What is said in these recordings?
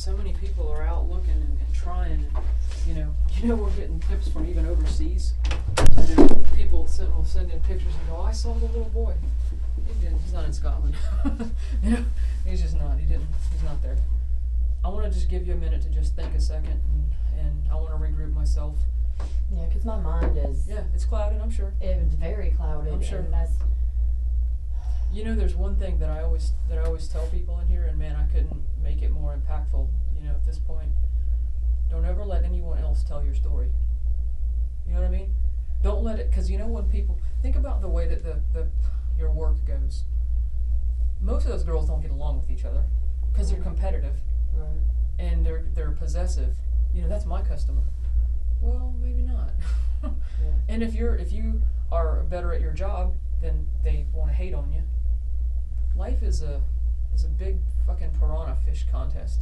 so many people are out looking and trying, and you know we're getting tips from even overseas. People will send in pictures and go, I saw the little boy. He's not in Scotland. He's just not. He's not there. I want to just give you a minute to just think a second, and I want to regroup myself. Yeah, because my mind is... Yeah, it's clouded, I'm sure. It's very clouded. I'm sure. And that's... There's one thing that I always tell people in here, and man, I couldn't make it more impactful, at this point. Don't ever let anyone else tell your story. You know what I mean? Don't let it, because when people, think about the way that your work goes. Most of those girls don't get along with each other, because they're competitive. Right. And they're possessive. That's my customer. Well, maybe not. Yeah. And if you are better at your job, then they want to hate on you. Life is a big fucking piranha fish contest.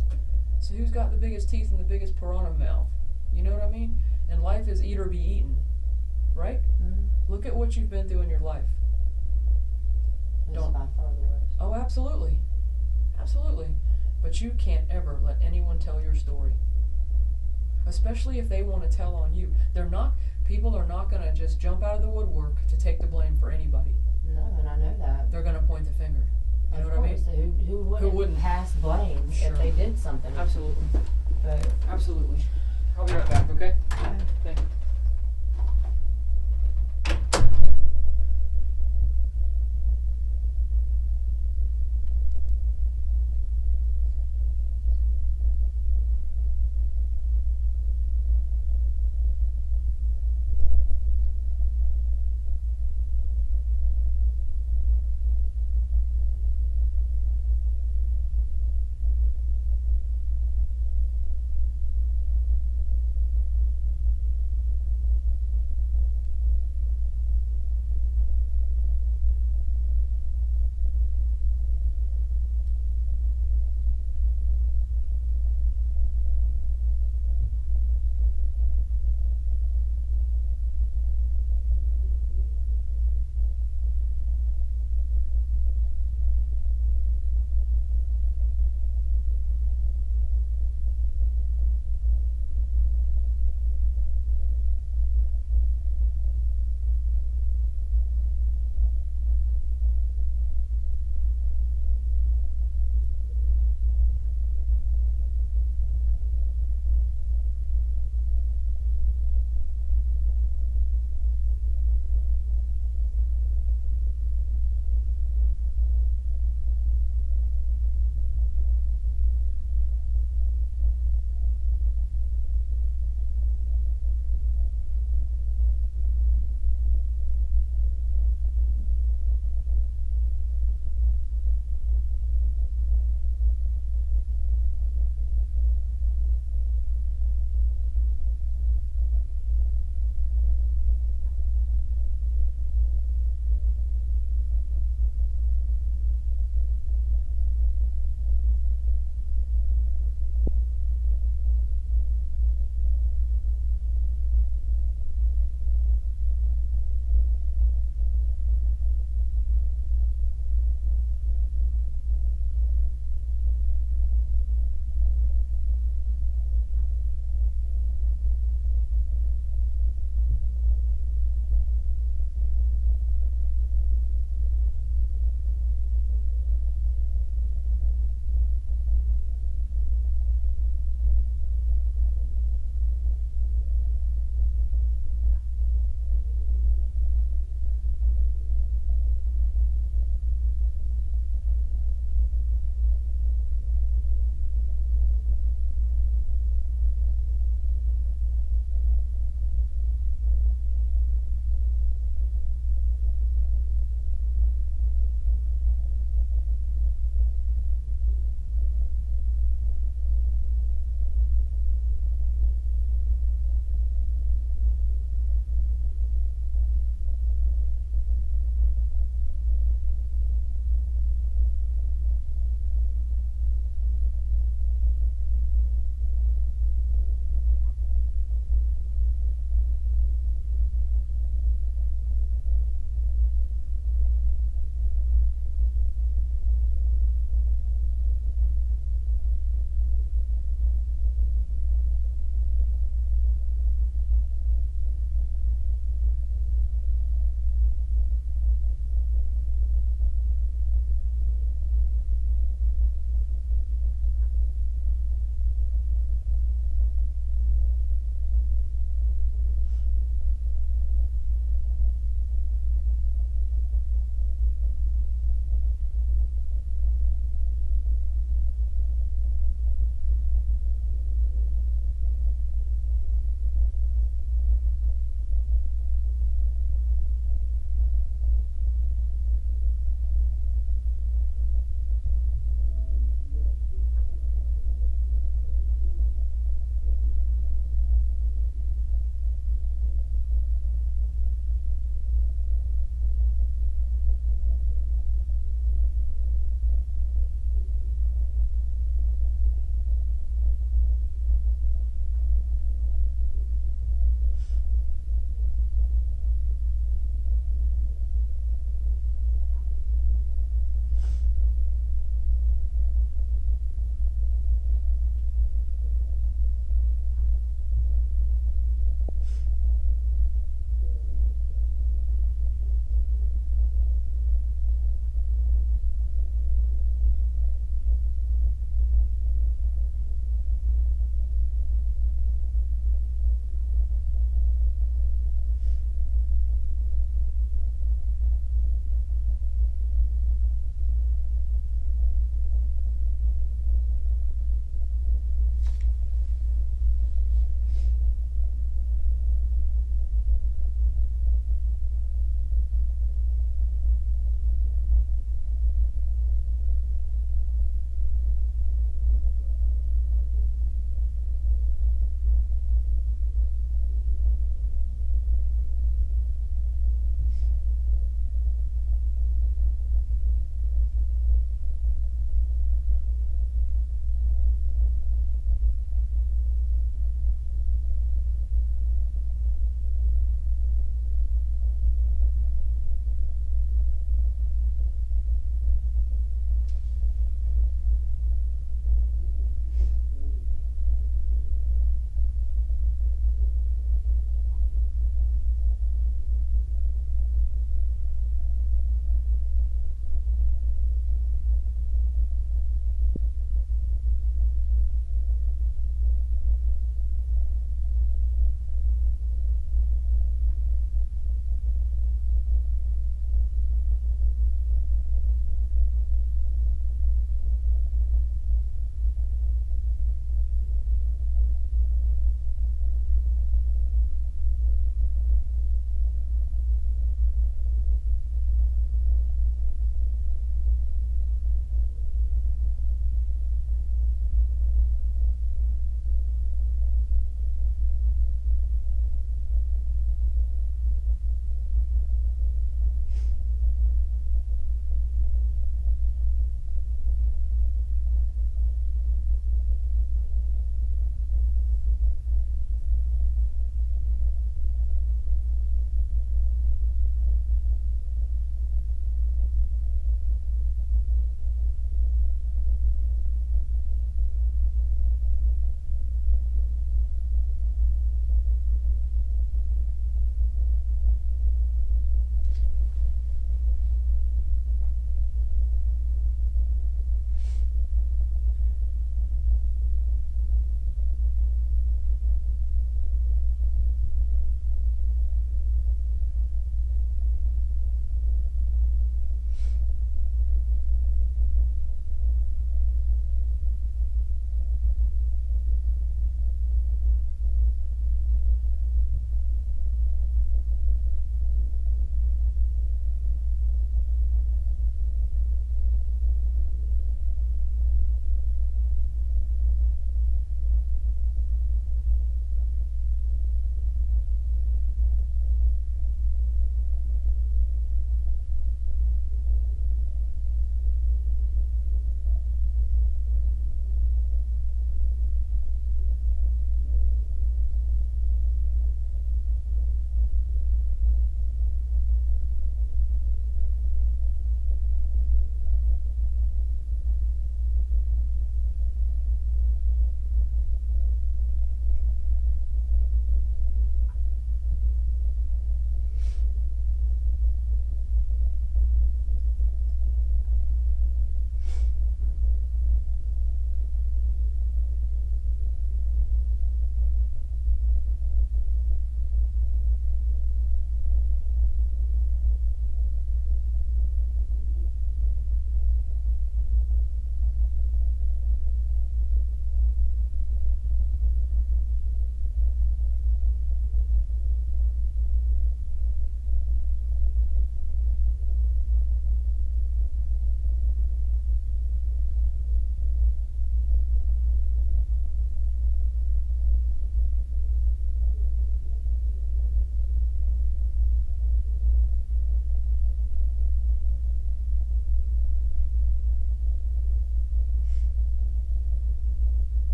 So who's got the biggest teeth and the biggest piranha mouth? You know what I mean? And life is eat or be eaten, right? Mm-hmm. Look at what you've been through in your life. This is by far the worst. Oh, absolutely, absolutely. But you can't ever let anyone tell your story. Especially if they want to tell on you. People are not going to just jump out of the woodwork to take the blame for anybody. No, and I know that. They're going to point the finger. You know what I mean? So who wouldn't pass blame if they did something? Absolutely. But absolutely. I'll be right back, okay? Okay. Thank you.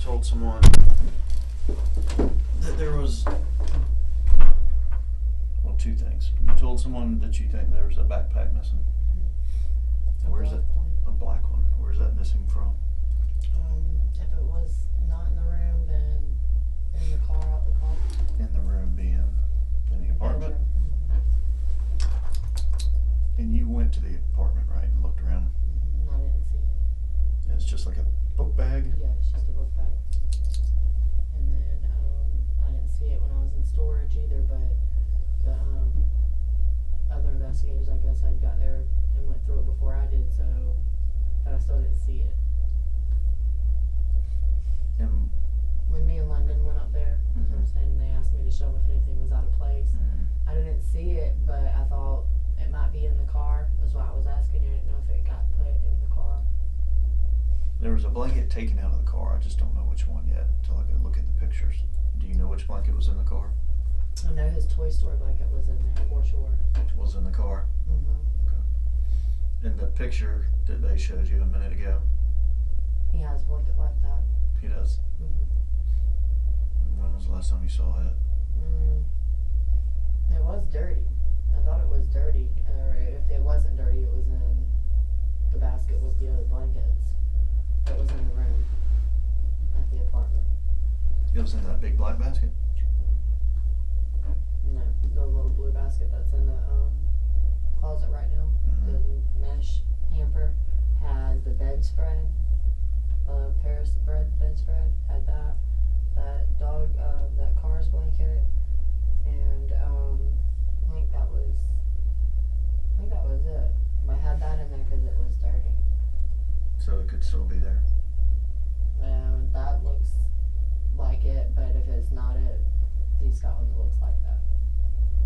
told someone that there was, well, two things. You told someone that you think there was a backpack missing. Where's it? A black one. Where's that missing from? If it was not in the room, then in the car, out the car. In the room being in the apartment. And you went to the apartment, right, and looked around? I didn't see it. And it's just like a book bag? Yeah, it's just a book bag. And then I didn't see it when I was in storage either, but the other investigators, I guess, had got there and went through it before I did, so but I still didn't see it. And When me and London went up there, that's what I'm saying, they asked me to show them if anything was out of place. I didn't see it, but I thought it might be in the car. That's why I was asking you. I didn't know if it got put in the car. there was a blanket taken out of the car. I just don't know which one yet until I go look at the pictures. Do you know which blanket was in the car? I know his Toy Story blanket was in there for sure. Was in the car? Okay. In the picture that they showed you a minute ago, He has a blanket like that. he does. And when was the last time you saw it? It was dirty. I thought it was dirty. Or if it wasn't dirty, it was in the basket with the other blankets. It was in the room at the apartment. It was in that big black basket? No, the little blue basket that's in the closet right now. The mesh hamper had the bedspread, Paris bedspread, had that dog, that car's blanket, and I think that was it. I had that in there because it was dirty. So it could still be there? And that looks like it, but if it's not it, he's got one that looks like that.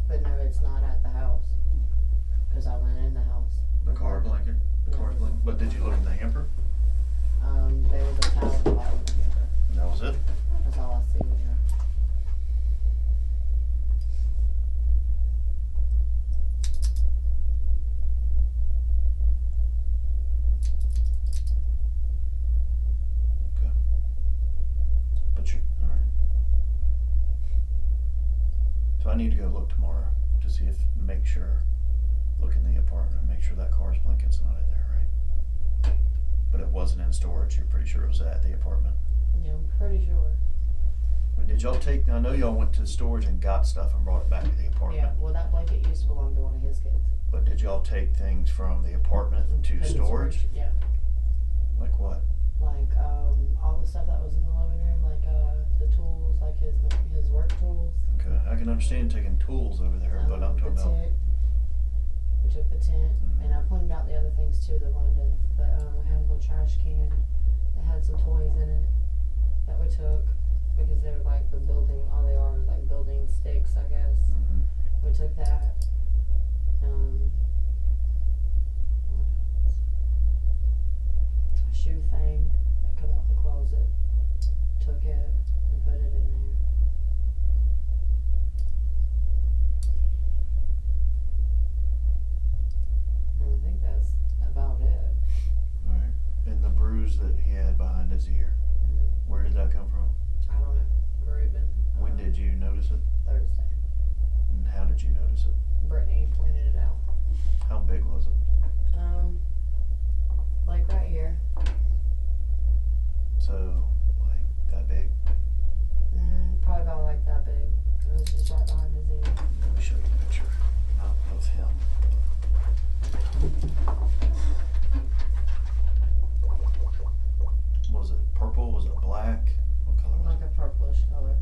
But no, it's not at the house, because I went in the house. The car blanket? The car's blanket? But did you look in the hamper? There was a towel at the bottom of the hamper. And that was it? That's all I see here. Okay. But you, alright. So I need to go look tomorrow to see if, look in the apartment, make sure that car's blanket's not in there, right? But it wasn't in storage, you're pretty sure it was at the apartment? Yeah, I'm pretty sure. I mean, did y'all take, I know y'all went to storage and got stuff and brought it back to the apartment. Yeah, well that blanket used to belong to one of his kids. But did y'all take things from the apartment to Put in storage? Yeah. Like what? Like, all the stuff that was in the living room, like, the tools, like his work tools. Okay, I can understand taking tools over there, but I'm talking the about. tent. We took the tent, and I pointed out the other things too, the London. But we had a little trash can that had some toys in it that we took because they were like the building. All they are is like building sticks, I guess. We took that. What else? A shoe thing that come out the closet. Took it and put it in there. I think that's about it. Alright, and the bruise that he had behind his ear, where did that come from? I don't know. Reuben. When did you notice it? Thursday. And how did you notice it? Brittany pointed it out. How big was it? Like right here. So, like that big? Probably about like that big. It was just right behind his ear. Let me show you a picture. Not of him. Was it purple? Was it black? What color was Like it? a purplish color.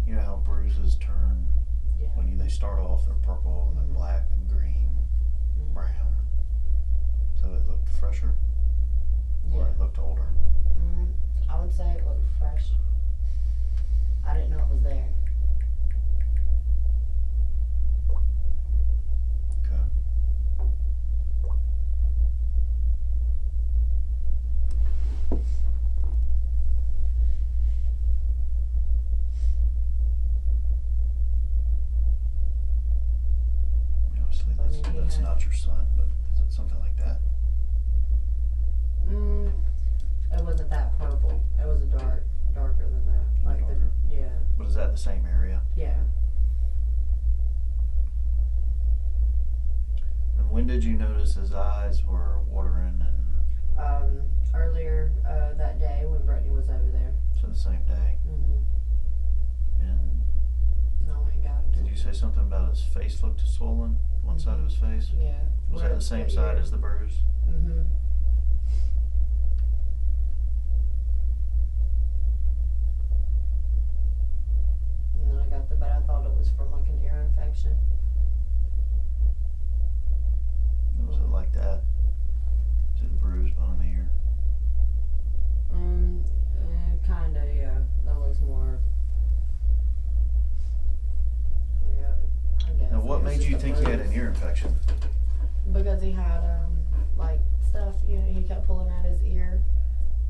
You know how bruises turn Yeah. when they start off, they're purple and then black and green, brown. So it looked fresher, or it looked older. I would say it looked fresh. I didn't know it was there. Okay. I mean, obviously I mean, that's he not your son, but is it something like that? the same area? Yeah. And when did you notice his eyes were watering and? Earlier that day when Brittany was over there. So the same day. And No, I ain't got him. did you say something about his face looked swollen? One side of his face? Yeah. Was that the same side as the bruise? And then I got but I thought it was from like an ear infection. Was it like that? Is it a bruise behind the ear? Kinda, yeah. That was more. Yeah, I guess. Now, what It was made just you a think he had an bruise. ear infection? Because he had like stuff, he kept pulling at his ear,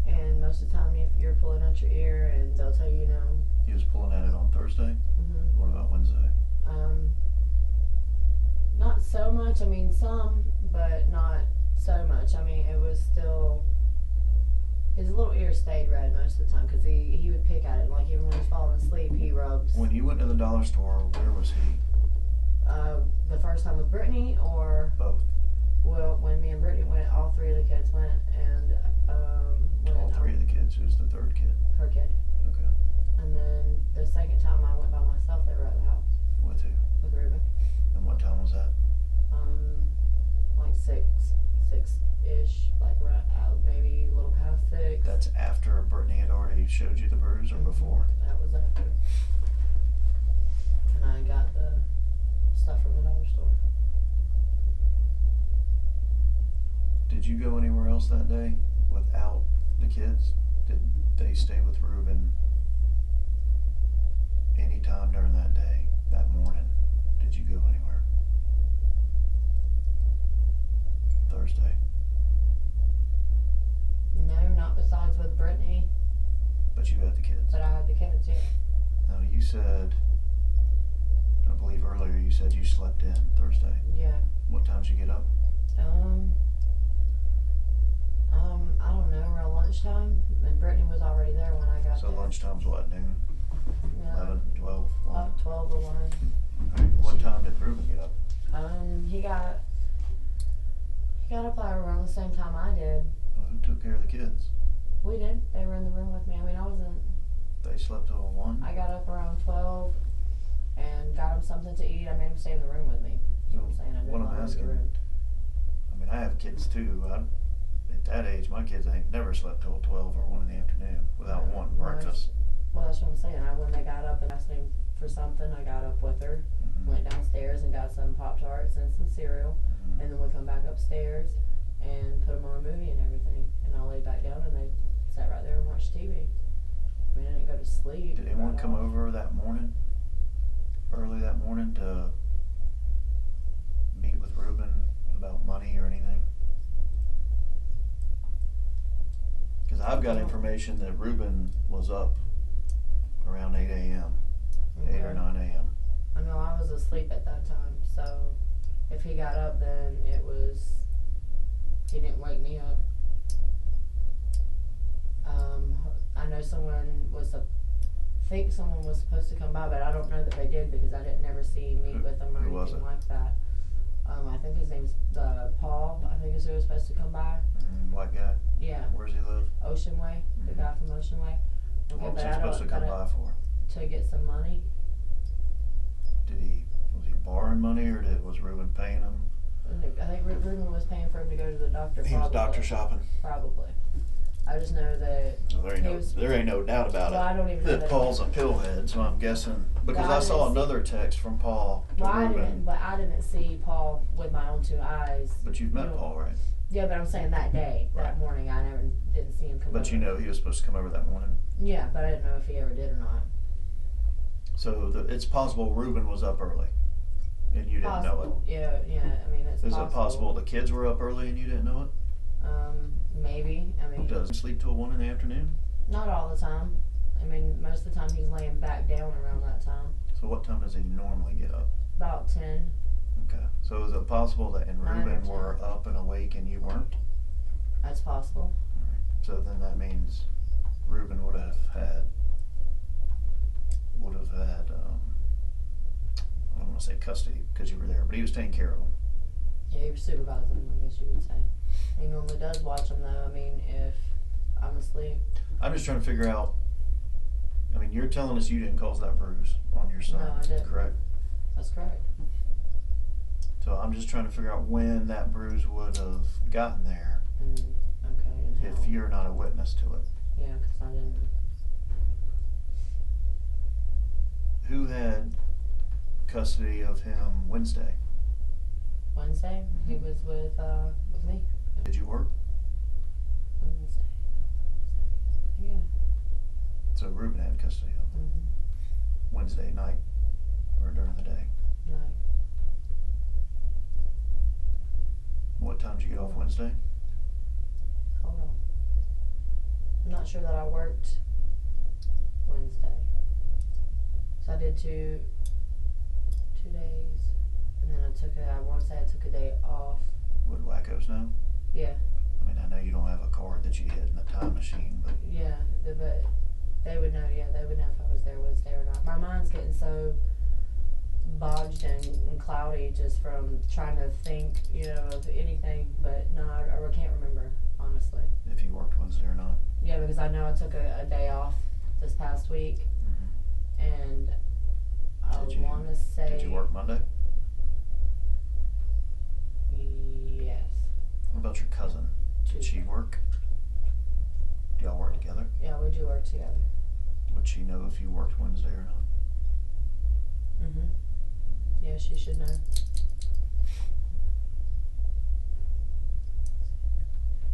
and most of the time if you're pulling at your ear and they'll tell you, He was pulling at it on Thursday? mhm. What about Wednesday? Not so much, some, but not so much. It was still, his little ear stayed red most of the time because he would pick at it, like even when he's falling asleep, he rubs. When you went to the dollar store, where was he? The first time with Brittany, or Both. well, when me and Brittany went, all three of the kids went, and when All three of the kids. Who's the third kid? her kid, Okay. and then the second time I went by myself, they were at the house With who? with Reuben. And what time was that? Like six-ish, like right out, maybe a little past 6. That's after Brittany had already showed you the bruise or Mhm. before? That was after. And I got the stuff from the dollar store. Did you go anywhere else that day without the kids? Did they stay with Reuben any time during that day, that morning? Did you go anywhere? Thursday. No, not besides with Brittany, But you had the kids. but I had the kids, yeah. Now you said, I believe earlier you said you slept in Thursday. Yeah. What time did you get up? I don't know, around lunchtime, and Brittany was already there when I got So there. lunchtime's what, noon? Yeah. 11, 12, 1? About 12 or 1. Alright, what time did Reuben get up? He got up like around the same time I did. Well, who took care of the kids? We did. They were in the room with me. I wasn't. They slept till 1? I got up around 12 and got him something to eat. I made him stay in the room with me. That's what I'm saying. I didn't What I'm let him in asking, the room. I mean, I have kids too. At that age, my kids ain't never slept till 12 or 1 in the afternoon without Yeah, one well, breakfast. Well, that's what I'm saying. When they got up and asked me for something, I got up with her, Mhm. went downstairs and got some Pop-Tarts and some cereal, Mhm. and then we come back upstairs and put them on a movie and everything. And I laid back down and they sat right there and watched TV. I didn't go to sleep. Did anyone right come off. over that morning, early that morning, to meet with Reuben about money or anything? Because I've got information that Reuben was up around 8 a.m., 8 or Okay. 9 a.m. I know I was asleep at that time, so if he got up, then he didn't wake me up. I know someone was supposed to come by, but I don't know that they did because I didn't never see meet with them or Who was anything it? like that. I think his name's Paul. I think is who was supposed to come by. White guy. Yeah, Where's he live? Ocean Way, the Mhm. guy from Ocean Way. Okay, What was but he I supposed to don't come got by for? to get some money. Was he borrowing money or was Reuben paying him? I think Ruben was paying for him to go to the doctor. He was probably. doctor shopping. Probably. I just know that. Well, there ain't no doubt about Well, it. I don't even know That that. Paul's a pillhead, so I'm guessing because Well, I I saw didn't see- another text from Paul to Well, I Reuben. didn't see Paul with my own 2 eyes. But you've met You know, Paul, right? Yeah, but I'm saying that day, Right. that morning, I never didn't see him come over. But you know he was supposed to come over that morning. Yeah, but I didn't know if he ever did or not. So it's possible Reuben was up early, and you didn't know it. Possible. Yeah. It's Is possible. it possible the kids were up early and you didn't know it? Maybe. Does he sleep till 1 in the afternoon? Not all the time. Most of the time he's laying back down around that time. So what time does he normally get up? About 10. Okay. So is it possible that and 9 or Reuben 10. were up and awake and you weren't? That's possible. So then that means Reuben would have had would have had, I don't want to say custody because you were there, but he was taking care of them. Yeah, he was supervising them, I guess you would say. He normally does watch them though. I mean, if I'm asleep. I'm just trying to figure out, I mean, you're telling us you didn't cause that bruise on your son, No, I didn't. correct? That's correct. So I'm just trying to figure out when that bruise would have gotten there And okay, and how? if you're not a witness to it. Yeah, because I didn't. Who had custody of him Wednesday? Wednesday, he was with me. Did you work? Wednesday. Yeah. So Reuben had custody of him Wednesday night or during the day? No. What time did you get off Wednesday? Hold on. I'm not sure that I worked Wednesday. So I did two days, and then I want to say I took a day off. Would wackos know? Yeah, I mean, I know you don't have a card that you hit in the time machine, but yeah, but they would know, yeah, they would know if I was there Wednesday or not. My mind's getting so bogged and cloudy just from trying to think, of anything, but no, I can't remember, honestly. if you worked Wednesday or not. Yeah, because I know I took a day off this past week, and I want to say... Did you work Monday? Yes. What about your cousin? Did she work? Do y'all work together? Yeah, we do work together. Would she know if you worked Wednesday or not? Yeah, she should know.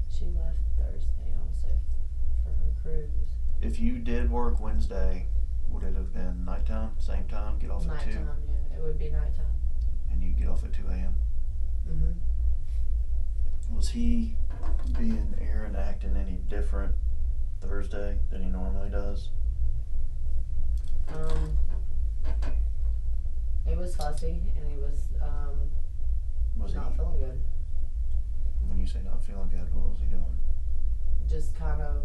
She left Thursday also for her cruise. If you did work Wednesday, would it have been nighttime, same time, get off at 2? Nighttime, yeah. It would be nighttime. And you get off at 2 a.m.? Was he being Aaron acting any different Thursday than he normally does? He was fussy, and he was not feeling good. When you say not feeling good, what was he doing? Just kind of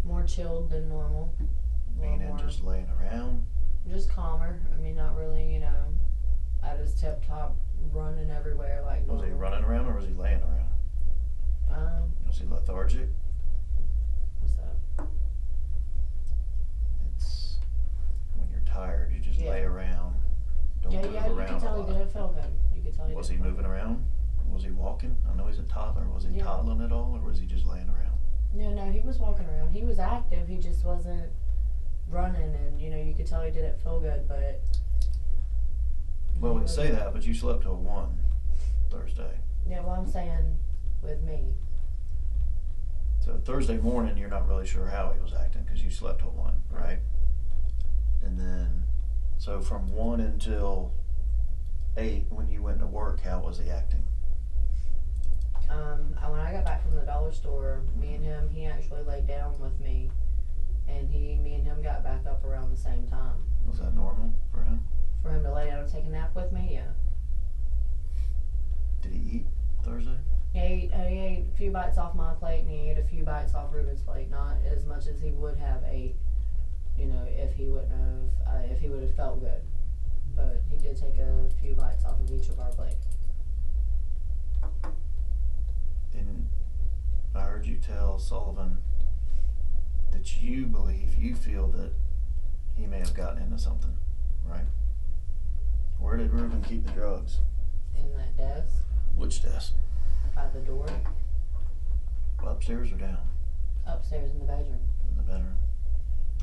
more chilled than normal. Meaning just laying around? Just calmer. I mean, not really, at his tip top, running everywhere like normal. Was he running around or was he laying around? Was he lethargic? What's that? It's when you're tired, you just lay around. Don't move you around could tell a he lot. didn't feel good. You could tell he Was didn't he feel moving around? Was he walking? I know he's a toddler. Was he toddling at all, or was he just laying around? No, he was walking around. He was active. He just wasn't running, and you could tell he didn't feel good. But Well, we say that, but you slept till 1 Thursday. yeah, well, I'm saying with me. So Thursday morning, you're not really sure how he was acting because you slept till 1, right? And then, so from 1 until 8, when you went to work, how was he acting? When I got back from the dollar store, me and him, he actually laid down with me, and me and him got back up around the same time. Was that normal for him? For him to lay down and take a nap with me, yeah. Did he eat Thursday? Yeah, he ate a few bites off my plate, and he ate a few bites off Reuben's plate. Not as much as he would have ate, if he would have felt good. But he did take a few bites off of each of our plate. And I heard you tell Sullivan that you feel that he may have gotten into something, right? Where did Reuben keep the drugs? In that desk, Which desk? by the door, Upstairs or down? upstairs in the bedroom. In the bedroom?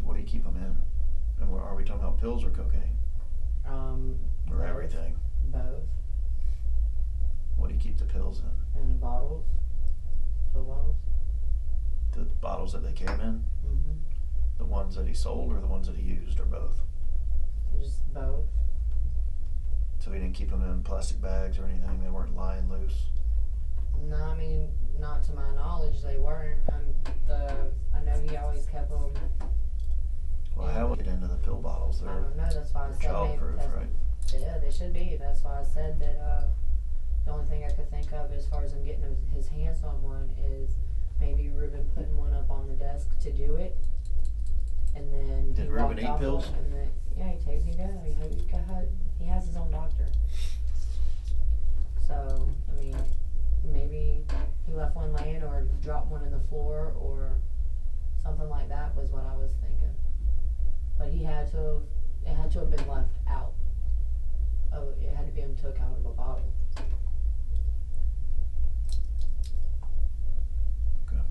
What do you keep them in? And are we talking about pills or cocaine? Or Both. everything? Both. What do you keep the pills in? In the bottles. Pill bottles. The bottles that they came in? Mm-hmm. The ones that he sold or the ones that he used or both? Just both. So he didn't keep them in plastic bags or anything? They weren't lying loose? No, I mean, not to my knowledge, they weren't. I know he always kept them. Well, how would it get into the pill bottles? I don't know. That's why I They're said childproof, maybe. right? Yeah, they should be. That's why I said that. The only thing I could think of as far as him getting his hands on one is maybe Reuben putting one up on the desk to do it, and then Did Reuben walked eat off pills? and then, yeah, he takes, he has his own doctor. So, I mean, maybe he left one laying or dropped one in the floor or something like that was what I was thinking. But it had to have been left out. Oh, it had to be took out of a bottle. Okay.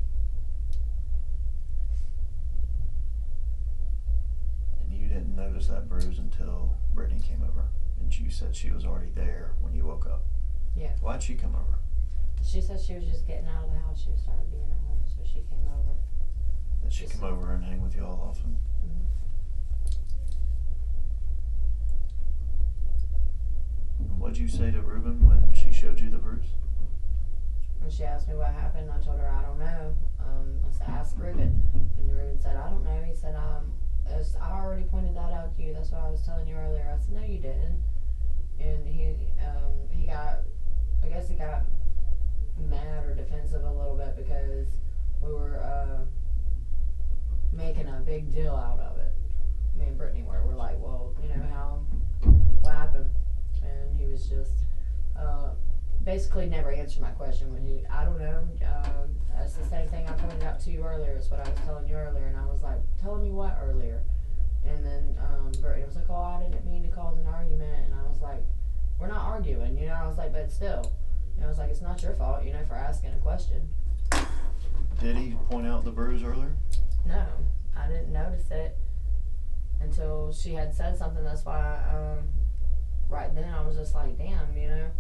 And you didn't notice that bruise until Brittany came over, and you said she was already there when you woke up. Yeah. Why'd she come over? She said she was just getting out of the house. She was tired of being at home, so she came over. Did she come over and hang with you all often? Mm-hmm. And what'd you say to Reuben when she showed you the bruise? When she asked me what happened, I told her I don't know. I said, ask Reuben. And Reuben said, I don't know. He said, as I already pointed that out to you. That's what I was telling you earlier. I said, no, you didn't. And he got, I guess he got mad or defensive a little bit because we were making a big deal out of it. Me and Brittany were like, well, you know, what happened? And he was just basically never answered my question when I don't know. That's the same thing I pointed out to you earlier. It's what I was telling you earlier, and I was like, telling you what earlier? And then Brittany was like, oh, I didn't mean to cause an argument, and I was like, we're not arguing, you know. I was like, but still, you know, I was like, it's not your fault, you know, for asking a question. Did he point out the bruise earlier? No, I didn't notice it until she had said something. That's why right then I was just like, damn, you know,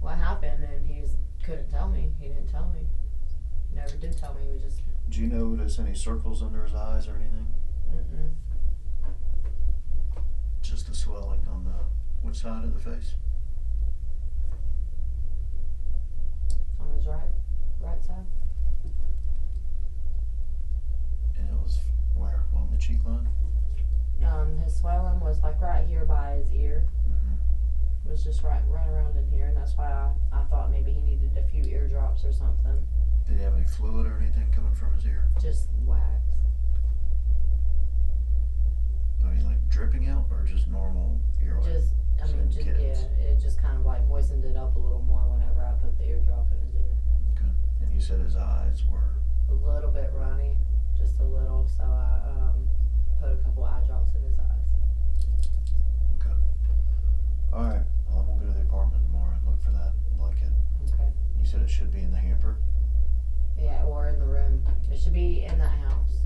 what happened? And he couldn't tell me. He didn't tell me. Never did tell me. He was just. Did you notice any circles under his eyes or anything? Mm-mm. Just the swelling on the which side of the face? On his right side. And it was where? Along the cheek line? His swelling was like right here by his ear. Mm-hmm. It was just right around in here, and that's why I thought maybe he needed a few eardrops or something. Did he have any fluid or anything coming from his ear? Just wax. I mean, like dripping out or just normal earwax? Just, I mean, just kids. yeah, it just kind of like moistened it up a little more whenever I put the eardrop in his ear. Okay. And you said his eyes were? A little bit runny, just a little, so I put a couple eye drops in his eyes. Okay. Alright, well I'm gonna go to the apartment tomorrow and look for that blanket. Okay. You said it should be in the hamper? Yeah, or in the room. It should be in that house.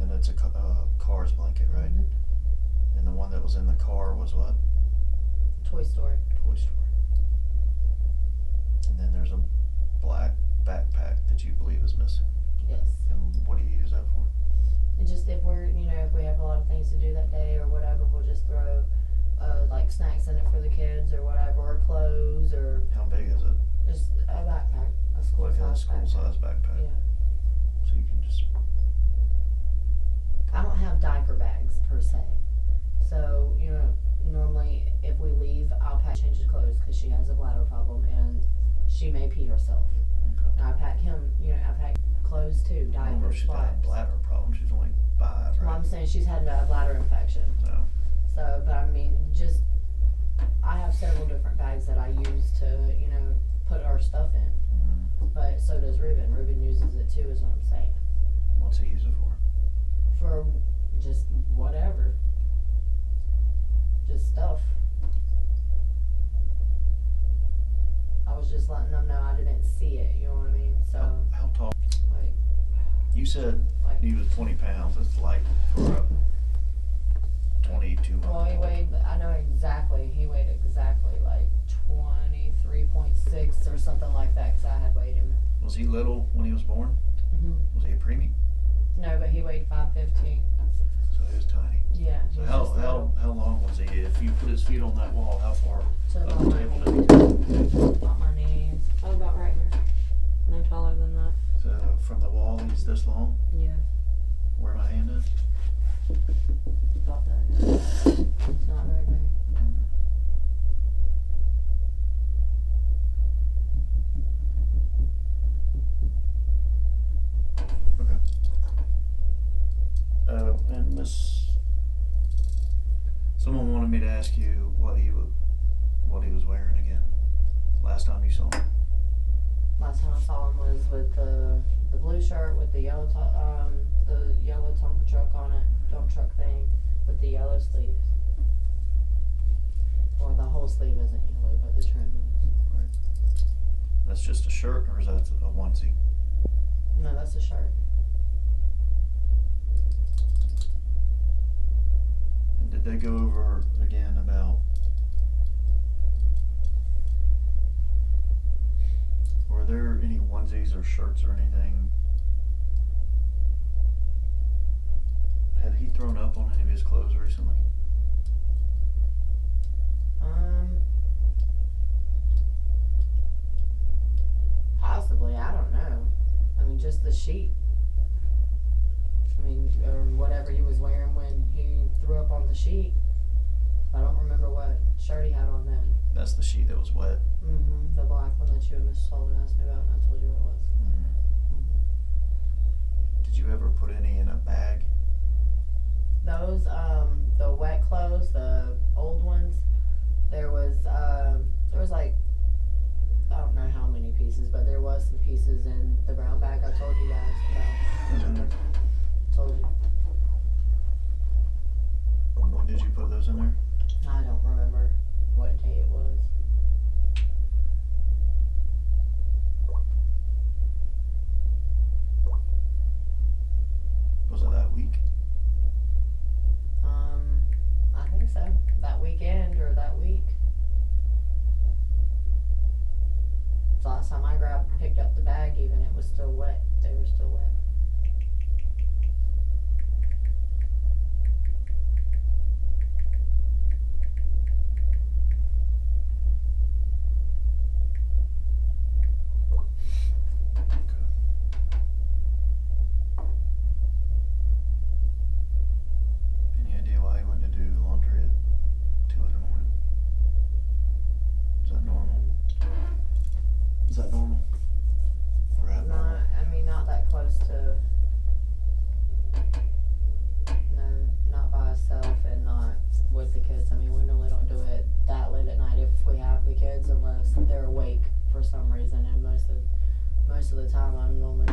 And it's a car's blanket, right? Mm-hmm. And the one that was in the car was what? Toy Story. Toy Story. And then there's a black backpack that you believe is missing. Yes. And what do you use that for? And just if we're, you know, if we have a lot of things to do that day or whatever, we'll just throw like snacks in it for the kids or whatever, or clothes, or How big is it? just a backpack, a school Like a size school backpack. size backpack. Yeah. So you can just. I don't have diaper bags per se, so you know, normally if we leave, I'll change his clothes because she has a bladder problem and she may pee herself. Okay. And I pack him, you know, I pack clothes too, I don't know if diapers, she's got a wipes. bladder problem. She's only 5, right? Well, I'm saying she's had a bladder infection. No. So, but I mean, just I have several different bags that I use to, you know, put our stuff in. Mm-hmm. But so does Reuben. Reuben uses it too, is what I'm saying. What's he use it for? For just whatever. Just stuff. I was just letting them know I didn't see it, you know what I mean? So, How tall? like, You said he was 20 pounds. That's light for a 22 month well, he weighed, I know exactly, he weighed exactly like 23.6 or something like that, because I had weighed him. Was he little when he was born? Mm-hmm. Was he a preemie? No, but he weighed 5'15". So he was tiny. Yeah. So he was just little. how long was he? If you put his feet on that wall, how far So up about the my table did knees. he go? About my knees. Oh, about right here. No taller than that. So from the wall, he's this long? Yeah. Where my hand is? About that. It's not very big. Okay. And Miss wanted me to ask you what he was wearing again. Last time you saw him. Last time I saw him was with the blue shirt with the yellow Tonka truck on it, dump truck thing, with the yellow sleeves. Well, the whole sleeve isn't yellow, but the trim is. Right. That's just a shirt, or is that a onesie? No, that's a shirt. And did they go over again about? Were there any onesies or shirts or anything? Had he thrown up on any of his clothes recently? Possibly, I don't know. I mean, just the sheet. I mean, or whatever he was wearing when he threw up on the sheet. I don't remember what shirt he had on then. That's the sheet that was wet. Mm-hmm. The black one that you and Miss Sullivan asked me about, and I told you what it was. Mm-hmm. Did you ever put any in a bag? Those, the wet clothes, the old ones, there was like, I don't know how many pieces, but there was some pieces in the brown bag I told you guys about. Remember? Told you. When did you put those in there? I don't remember what day it was. Was it that week? I think so. That weekend or that week. So last time I picked up the bag, even it was still wet. They were still wet. Most of the time I'm normally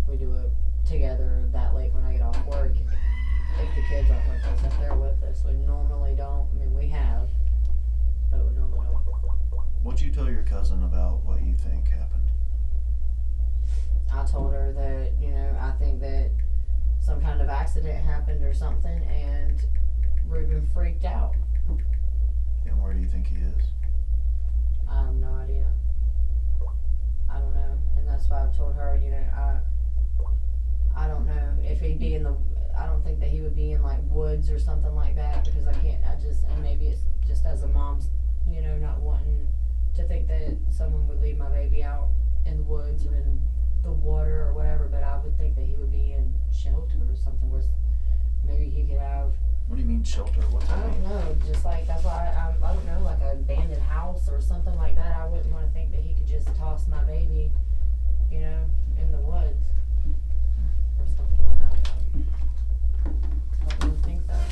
we do it together that late when I get off work. If the kids aren't with us, if they're with us, we normally don't. I mean, we have, but we normally don't. What'd you tell your cousin about what you think happened? I told her that, I think that some kind of accident happened or something, and Reuben freaked out. And where do you think he is? I have no idea. I don't know, and that's why I've told her, I don't know if he'd be I don't think that he would be in like woods or something like that, because and maybe it's just as a mom's, not wanting to think that someone would leave my baby out in the woods or in the water or whatever, but I would think that he would be in shelter or something where maybe he could have. What do you mean shelter? What's that mean? I don't know, just like, that's why I don't know, like an abandoned house or something like that. I wouldn't want to think that he could just toss my baby, in the woods or something like that. I wouldn't think that.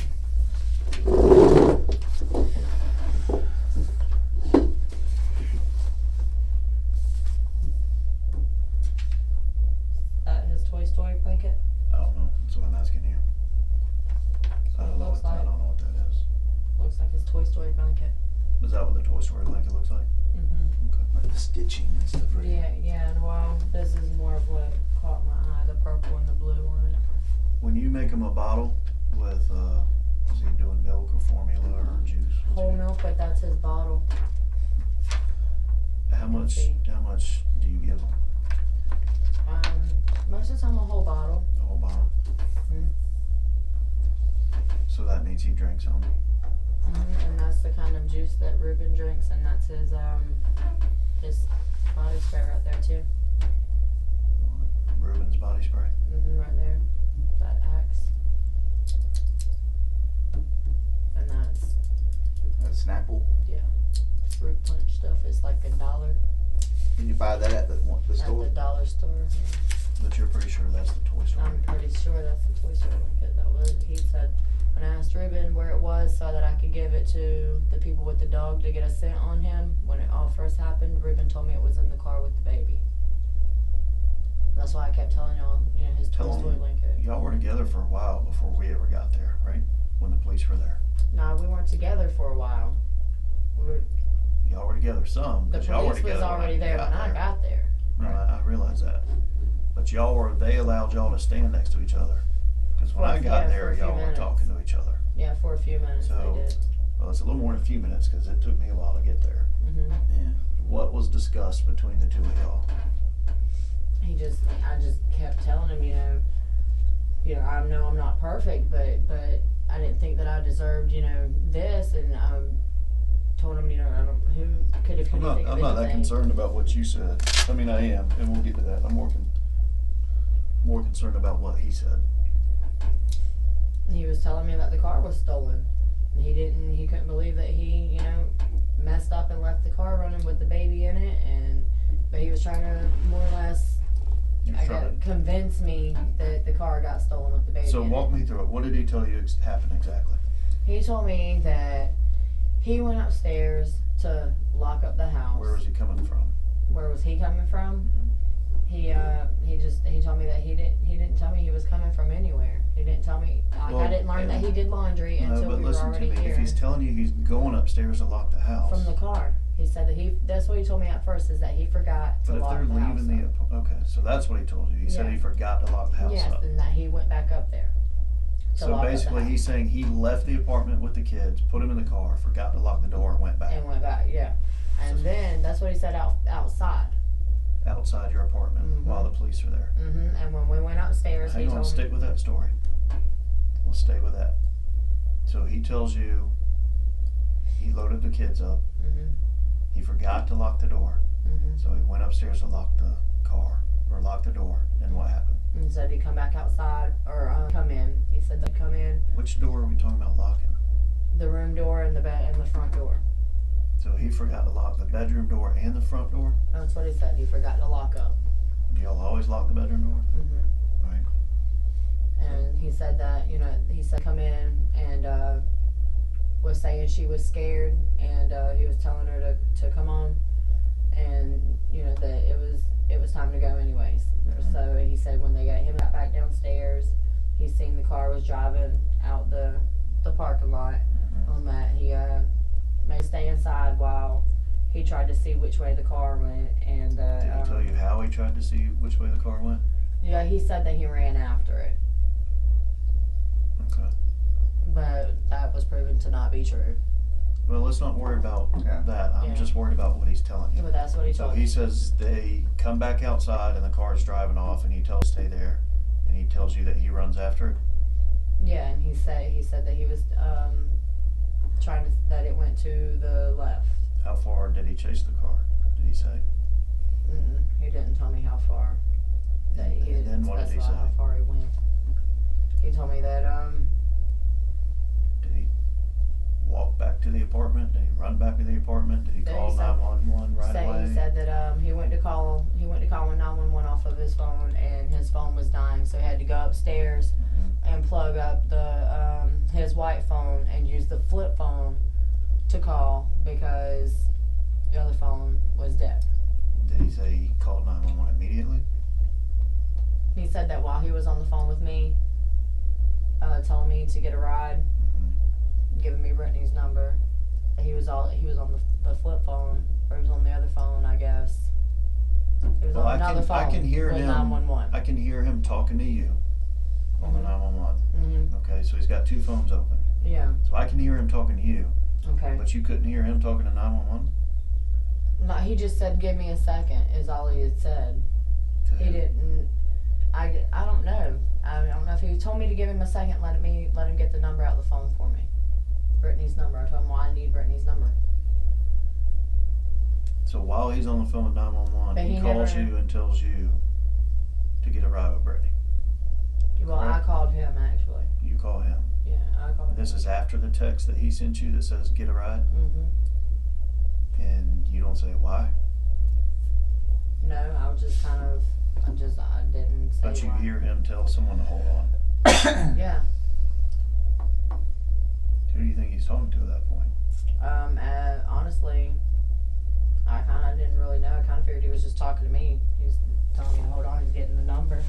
His Toy Story blanket? I don't know. That's what I'm asking you. I don't know what that is. Looks like his Toy Story blanket. Is that what the Toy Story blanket looks like? Mm-hmm. Okay. Like the stitching and stuff, right? Yeah, and this is more of what caught my eye, the purple and the blue on it. When you make him a bottle with, is he doing milk or formula or juice? Whole milk, but that's his bottle. How much do you give him? Most of the time a whole bottle. A whole bottle? Mm-hmm. So that means he drinks some. Mm-hmm. And that's the kind of juice that Reuben drinks, and that's his body spray right there too. Reuben's body spray? Mm-hmm, right there. That Axe. And that's Snapple. Yeah. Fruit punch stuff is like $1. Can you buy that at the store? At the dollar store. But you're pretty sure that's the Toy Story? I'm pretty sure that's the Toy Story blanket. He said when I asked Reuben where it was so that I could give it to the people with the dog to get a scent on him when it all first happened, Reuben told me it was in the car with the baby. That's why I kept telling y'all, you know, his toy blanket. Y'all were together for a while before we ever got there, right? When the police were there. No, we weren't together for a while. Y'all were together some, The because y'all were police together was already there when I got there. No, I realize that. But they allowed y'all to stand next to each other. Because when I got there, y'all were talking to each other. Yeah, for a few minutes So, they did. Well, it's a little more than a few minutes, because it took me a while to get there. Mm-hmm. Yeah. What was discussed between the two of y'all? I just kept telling him, I know I'm not perfect, but I didn't think that I deserved, this, and told him, who could have I'm not that concerned about what you said. I mean, I am, and we'll get to that. I'm more concerned about what he said. He was telling me that the car was stolen. And he couldn't believe that he, messed up and left the car running with the baby in it, but he was trying to more or less convince me that the car got stolen with the baby So in walk it. me through it. What did he tell you happened exactly? He told me that he went upstairs to lock up the house. Where was he coming from? Where was he coming from? He told me that he didn't tell me he was coming from anywhere. He didn't tell me. I didn't learn that he did laundry until we were already here. If he's telling you he's going upstairs to lock the house From the car. He said that that's what he told me at first, is that he forgot to But if lock they're the house leaving up. okay, so that's what he told you. He said Yeah. he forgot to lock the house Yes, up. and that he went back up there. to So lock up the basically, house. he's saying he left the apartment with the kids, put them in the car, forgot to lock the door, and went back And went back, yeah. And So- then that's what he said outside. outside your apartment Mhm. while the police are there. And when we went upstairs, he Hang on, told stick me. with that story. We'll stay with that. So he tells you he loaded the kids up. He forgot to lock the door. So he went upstairs to lock the car, or lock the door, and what happened? And said he'd come back outside, or come in. He said they'd come in, Which door are we talking about locking? the room door and the bed and the front door. So he forgot to lock the bedroom door and the front door? That's what he said. He forgot to lock up. Do y'all always lock the bedroom door? Right. And he said that, he said come in, and was saying she was scared, and he was telling her to come on, and that it was time to go anyways. So he said when they got back downstairs, he seen the car was driving out the parking lot. On that, he made stay inside while he tried to see which way the car went, and Did he tell you how he tried to see which way the car went? yeah, he said that he ran after it, Okay. but that was proven to not be true. Well, let's not worry about Yeah. that. I'm Yeah. just worried about what he's telling you. But that's what he So told he me. says they come back outside and the car's driving off, and he tells you to stay there, and he tells you that he runs after it. Yeah, and he said that he was that it went to the left. How far did he chase the car? Did he say? He didn't tell me how far. He And didn't then what did he specify how say? far he went. He told me that Did he walk back to the apartment? Did he run back to the apartment? Did he Then he call said- 911 right away? he said that he went to call 911 off of his phone, and his phone was dying, so he had to go upstairs and plug up his white phone and use the flip phone to call because the other phone was dead. Did he say he called 911 immediately? He said that while he was on the phone with me, telling me to get a ride, giving me Brittany's number, that he was on the flip phone, or he was on the other phone, I guess. He was Well, on another phone. I can hear with him. 911. I can hear him talking to you on the 911. Okay, so he's got two phones open. Yeah. So I can hear him talking to you, Okay. but you couldn't hear him talking to 911? No, he just said, "Give me a second," is all he had said. To He who? didn't. I don't know. I don't know if he told me to give him a second. Let him get the number out of the phone for me. Brittany's number. I told him, well, I need Brittany's number. So while he's on the phone with 911, But he he calls never- you and tells you to get a ride with Brittany. Well, I Correct. called him actually. You call him. Yeah, I called him. This is after the text that he sent you that says get a ride, and you don't say why, No, I was just kind of. I didn't say. but you why. hear him tell someone to hold on. Yeah. Who do you think he's talking to at that point? Honestly, I kind of didn't really know. I kind of figured he was just talking to me. He's telling me to hold on. He's getting the number.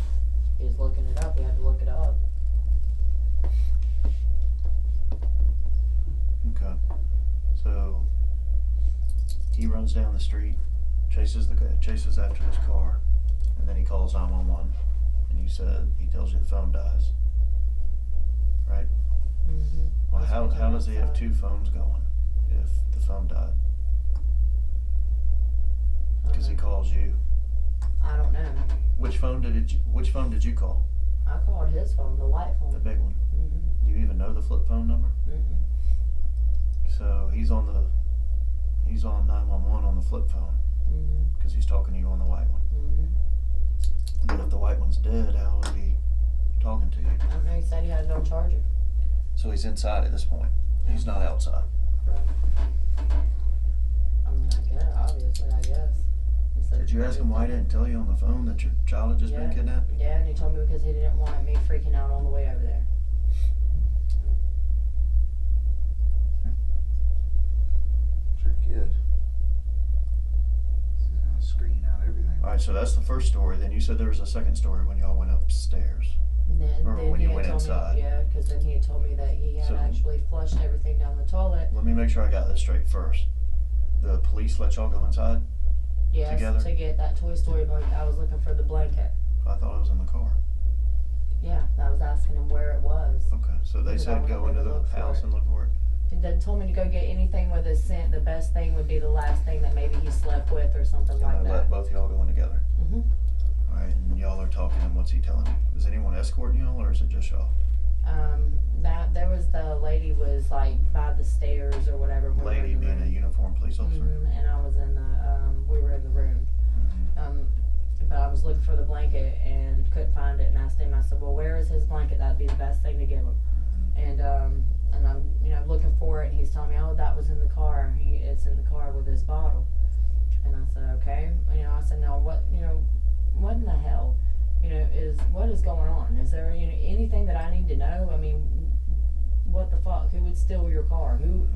He was looking it up. We had to look it up. Okay. So he runs down the street, chases after his car, and then he calls 911. And you said he tells you the phone dies, right? Mm-hmm. Well, how does he have 2 phones going if the phone died? Because he calls you. I don't know. Which phone did you call? I called his phone, the white phone. The big one. Mm-hmm. Do you even know the flip phone number? Mm-mm. So he's on 911 on the flip phone Mm-hmm. because he's talking to you on the white one. Mm-hmm. But if the white one's dead, how is he talking to you? I don't know. He said he had it on charger. So he's inside at this point. He's not outside. Right. I mean, I guess. Obviously, I guess. He said Did you ask him why he didn't tell you on the phone that your child had just been kidnapped? Yeah, and he told me because he didn't want me freaking out on the way over there. Your kid. He's gonna screen out everything. All right, so that's the first story. Then you said there was a second story when y'all went upstairs. And then, Or when he you had went told inside. Me, yeah, because then he had told me that he had So- actually flushed everything down the toilet. Let me make sure I got this straight first. The police let y'all go inside? Yes, Together? to get that Toy Story blanket. I was looking for the blanket. I thought it was in the car. Yeah, I was asking him where it was. Okay, so they Because I said went go over into to the look for house it. and look for it. They told me to go get anything with a scent. The best thing would be the last thing that maybe he slept with or something And like they that. let both y'all go in together. Mm-hmm. All right, and y'all are talking, and what's he telling you? Is anyone escorting y'all, or is it just y'all? That there was the lady was like by the stairs or whatever. We were Lady in the being a room. uniformed police officer? And I was in the we were in the room. Mhm. But I was looking for the blanket and couldn't find it, and asked him. I said, "Well, where is his blanket? That'd be the best thing to give him." Mhm. And I'm looking for it, and he's telling me, "Oh, that was in the car. It's in the car with his bottle." And I said, "Okay." I said, "No, what in the hell, what is going on? Is there anything that I need to know? I mean, what the fuck? Who would steal your car? Who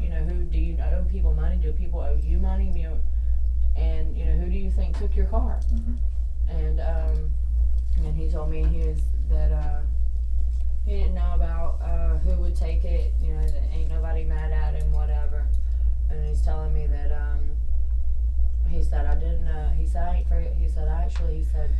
do you owe people money? Do people owe you money? And who do you think took your car?" Mhm. And he told me he didn't know about who would take it. That ain't nobody mad at him, whatever. And he's telling me that he said I didn't. He said I ain't forget. He said actually. He said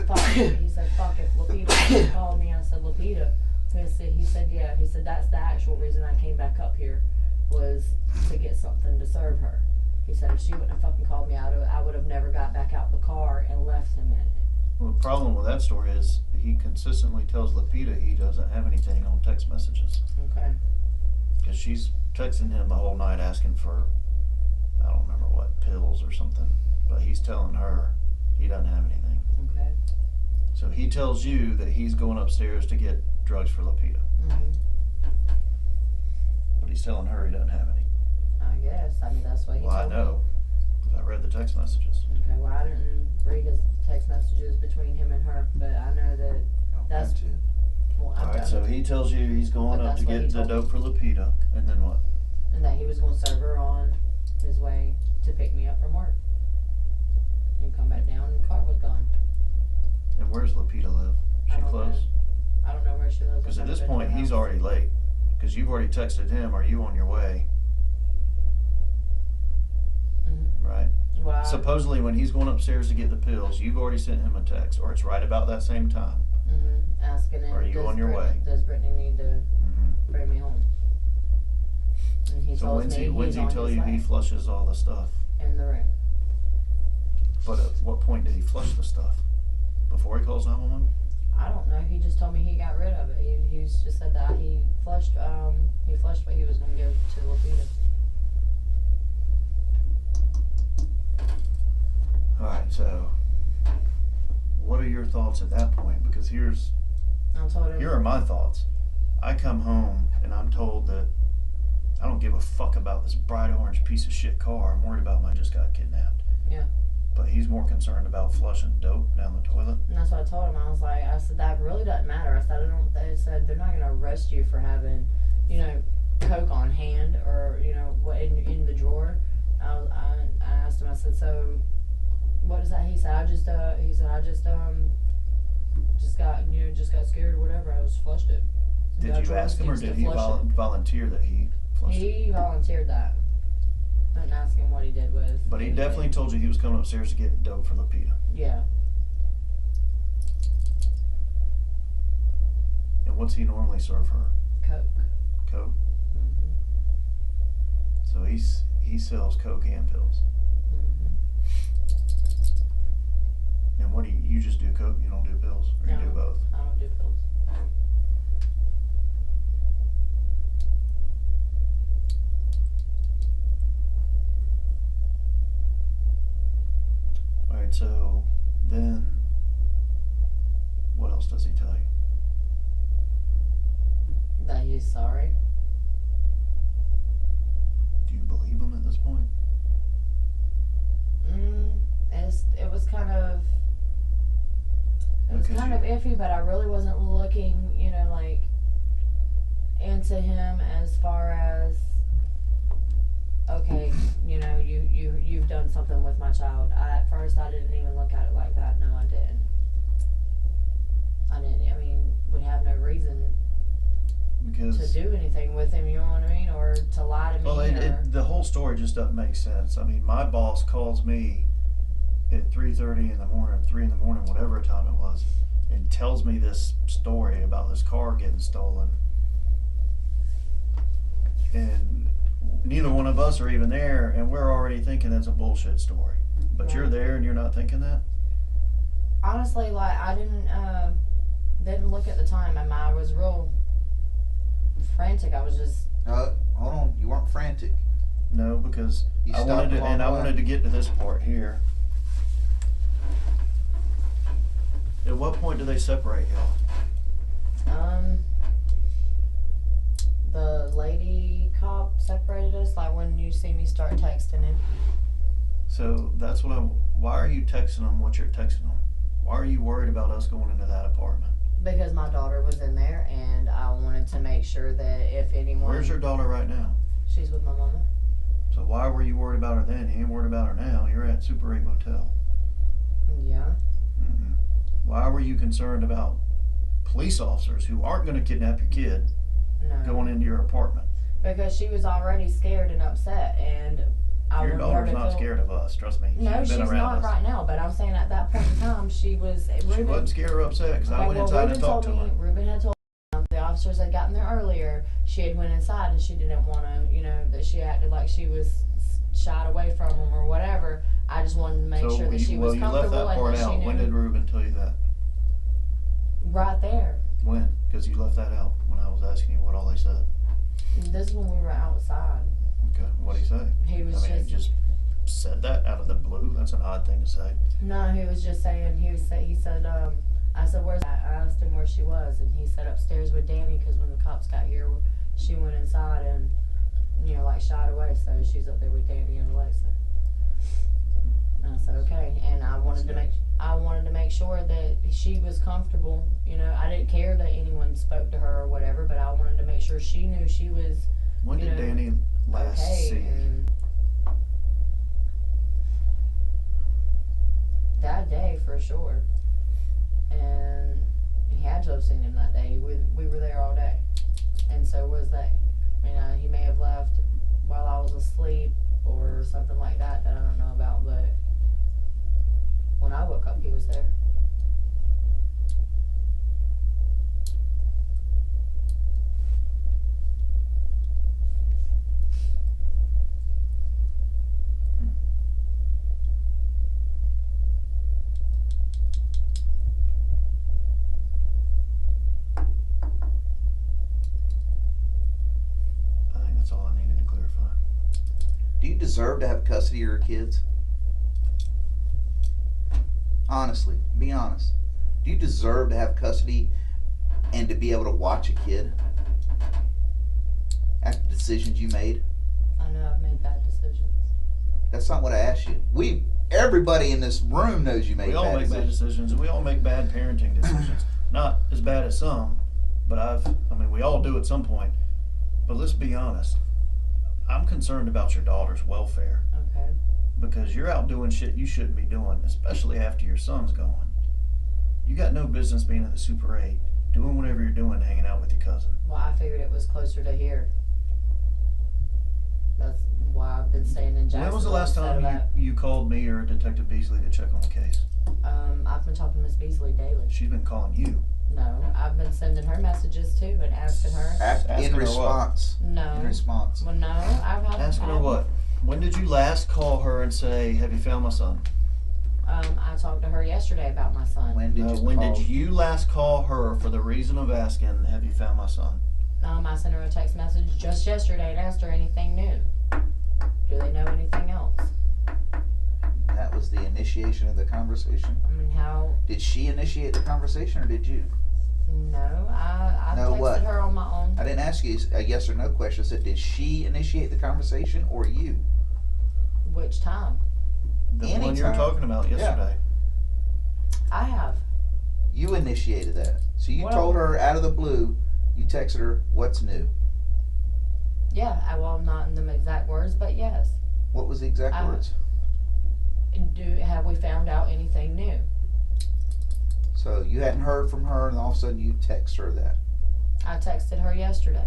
fuck. He said fuck if Lapita called me. I said Lapita. He said yeah. He said that's the actual reason I came back up here was to get something to serve her. He said if she wouldn't have fucking called me out, I would have never got back out the car and left him in it. Well, the problem with that story is he consistently tells Lapita he doesn't have anything on text messages. Okay. Because she's texting him the whole night asking for, I don't remember what, pills or something. But he's telling her he doesn't have anything. Okay. So he tells you that he's going upstairs to get drugs for Lapita. Mhm. But he's telling her he doesn't have any. I guess. I mean that's what he Well, I told know. me. Because I read the text messages. Okay. Well, I didn't read his text messages between him and her, but I know that. Don't That's- have to. Well, I've Alright, done so it. he tells you he's going But up to that's what he get the told me. dope for Lapita. And then what? And that he was going to serve her on his way to pick me up from work. And come back down, and the car was gone. And where's Lapita live? I She don't close? know. I don't know where she lives. Because I've at this never been to point, her he's house. already late. Because you've already texted him, are you on your way? Mhm. Right? Well, Supposedly, when he's going upstairs to get the pills, you've already sent him a text, or it's right about that same time. asking him, Are you on your way? Does Brittany need to bring me home? And he So tells when's me he he's on tell his you way he flushes all the stuff? in the room. But at what point did he flush the stuff? Before he calls 911? I don't know. He just told me he got rid of it. He's just said that he flushed what he was going to give to Lapita. Alright, so what are your thoughts at that point? Because here are my thoughts. I come home and I'm told that I don't give a fuck about this bright orange piece of shit car. I'm worried about my just got kidnapped. Yeah. But he's more concerned about flushing dope down the toilet. And that's what I told him. I said that really doesn't matter. They said they're not going to arrest you for having, Coke on hand, or what in the drawer. I asked him. I said, "So, what is that?" He said, "I just got got scared or whatever. I just flushed it." Did you ask him, or did he flush it. volunteer that he flushed it? He volunteered that. I didn't ask him what he did with. But he definitely told you he was coming upstairs to get dope for Lupita. Yeah. And what's he normally serve her? Coke. Coke. Mhm. So he sells coke and pills. Mhm. And what do you just do coke? You don't do pills, or you do No. both? I don't do pills. All right. So then, what else does he tell you? That he's sorry. Do you believe him at this point? It was kind of. It was Because kind of iffy, but I really wasn't looking, like, into him as far as, okay, you've done something with my child. At first, I didn't even look at it like that. No, I didn't. I mean, would have no reason Because to do anything with him, you know what I mean, or to lie to me. well, the whole story just doesn't make sense. I mean, my boss calls me at 3:30 in the morning, 3 in the morning, whatever time it was, and tells me this story about this car getting stolen. And neither one of us are even there, and we're already thinking that's a bullshit story. But you're Right. there and you're not thinking that? Honestly, like, I didn't look at the time. I was real frantic. I was just. Hold on. You weren't frantic. No, because You I stopped wanted to, along and the I way. wanted to get to this part here. At what point do they separate y'all? The lady cop separated us, like when you see me start texting him. So that's what why are you texting them what you're texting them? Why are you worried about us going into that apartment? Because my daughter was in there, and I wanted to make sure that if anyone. Where's your daughter right now? She's with my mama. So why were you worried about her then? You ain't worried about her now. You're at Super 8 Motel. Yeah. Mm-mm. Why were you concerned about police officers who aren't going to kidnap your kid No. going into your apartment? Because she was already scared and upset, and I Your wanted her daughter's to not feel. scared of us, trust me. No, She's she's been around not us. right now. But I'm saying at that point in time, she was. She Reuben, wasn't scared or upset because I okay, went well, inside Reuben and talked to told her. me. Reuben had told me the officers had gotten there earlier. She had went inside and she didn't want to, that she acted like she was shied away from them or whatever. I just wanted to make So sure that she was you left comfortable that part and that she out. knew. When did Reuben tell you that? Right there. When? Because you left that out when I was asking you what all they said. This is when we were outside. Okay, what'd he say? He was I mean, he just said that out of the blue. That's an odd thing to say. No, he was just saying. He said. I said, "Where's that?" I asked him where she was, and he said upstairs with Danny because when the cops got here, she went inside and like shied away. So she's up there with Danny and Alexa. And I said, "Okay," and I wanted to make sure that she was comfortable. I didn't care that anyone spoke to her or whatever, but I wanted to make sure she knew she was When did Danny last okay. see you? And that day for sure. And he had to have seen him that day. We were there all day, and so was they. He may have left while I was asleep or something like that I don't know about, but when I woke up, he was there. I think that's all I needed to clarify. Do you deserve to have custody of your kids? Honestly, be honest. Do you deserve to have custody and to be able to watch a kid after the decisions you made? I know I've made bad decisions. That's not what I asked you. Everybody in this room knows you made We all bad make bad decisions. decisions, and we all make bad parenting decisions. Not as bad as some, but we all do at some point. But let's be honest. I'm concerned about your daughter's welfare Okay. because you're out doing shit you shouldn't be doing, especially after your son's gone. You got no business being at the Super 8, doing whatever you're doing, hanging out with your cousin. Well, I figured it was closer to here. That's why I've been staying in Jacksonville. When was the last instead time of you called me or Detective Beasley to check on the case? I've been talking to Miss Beasley daily. She's been calling you. No, I've been sending her messages too and asking her. Asking In her response. No. In response. Well, no, I've had. Asking her what? When did you last call her and say, have you found my son? I talked to her yesterday about my son. When did you When call? did you last call her for the reason of asking, have you found my son? I sent her a text message just yesterday and asked her anything new. Do they know anything else? That was the initiation of the conversation. I mean, how? Did she initiate the conversation or did you? No, I No, texted what? her on my own. I didn't ask you a yes or no question. I said, did she initiate the conversation or you? Which time? The one you were Anytime. talking about yesterday. I have. You initiated that. So you Well- told her out of the blue, you texted her, what's new? Yeah, well, not in them exact words, but yes. What was the exact words? Have we found out anything new? So you hadn't heard from her and all of a sudden you text her that. I texted her yesterday.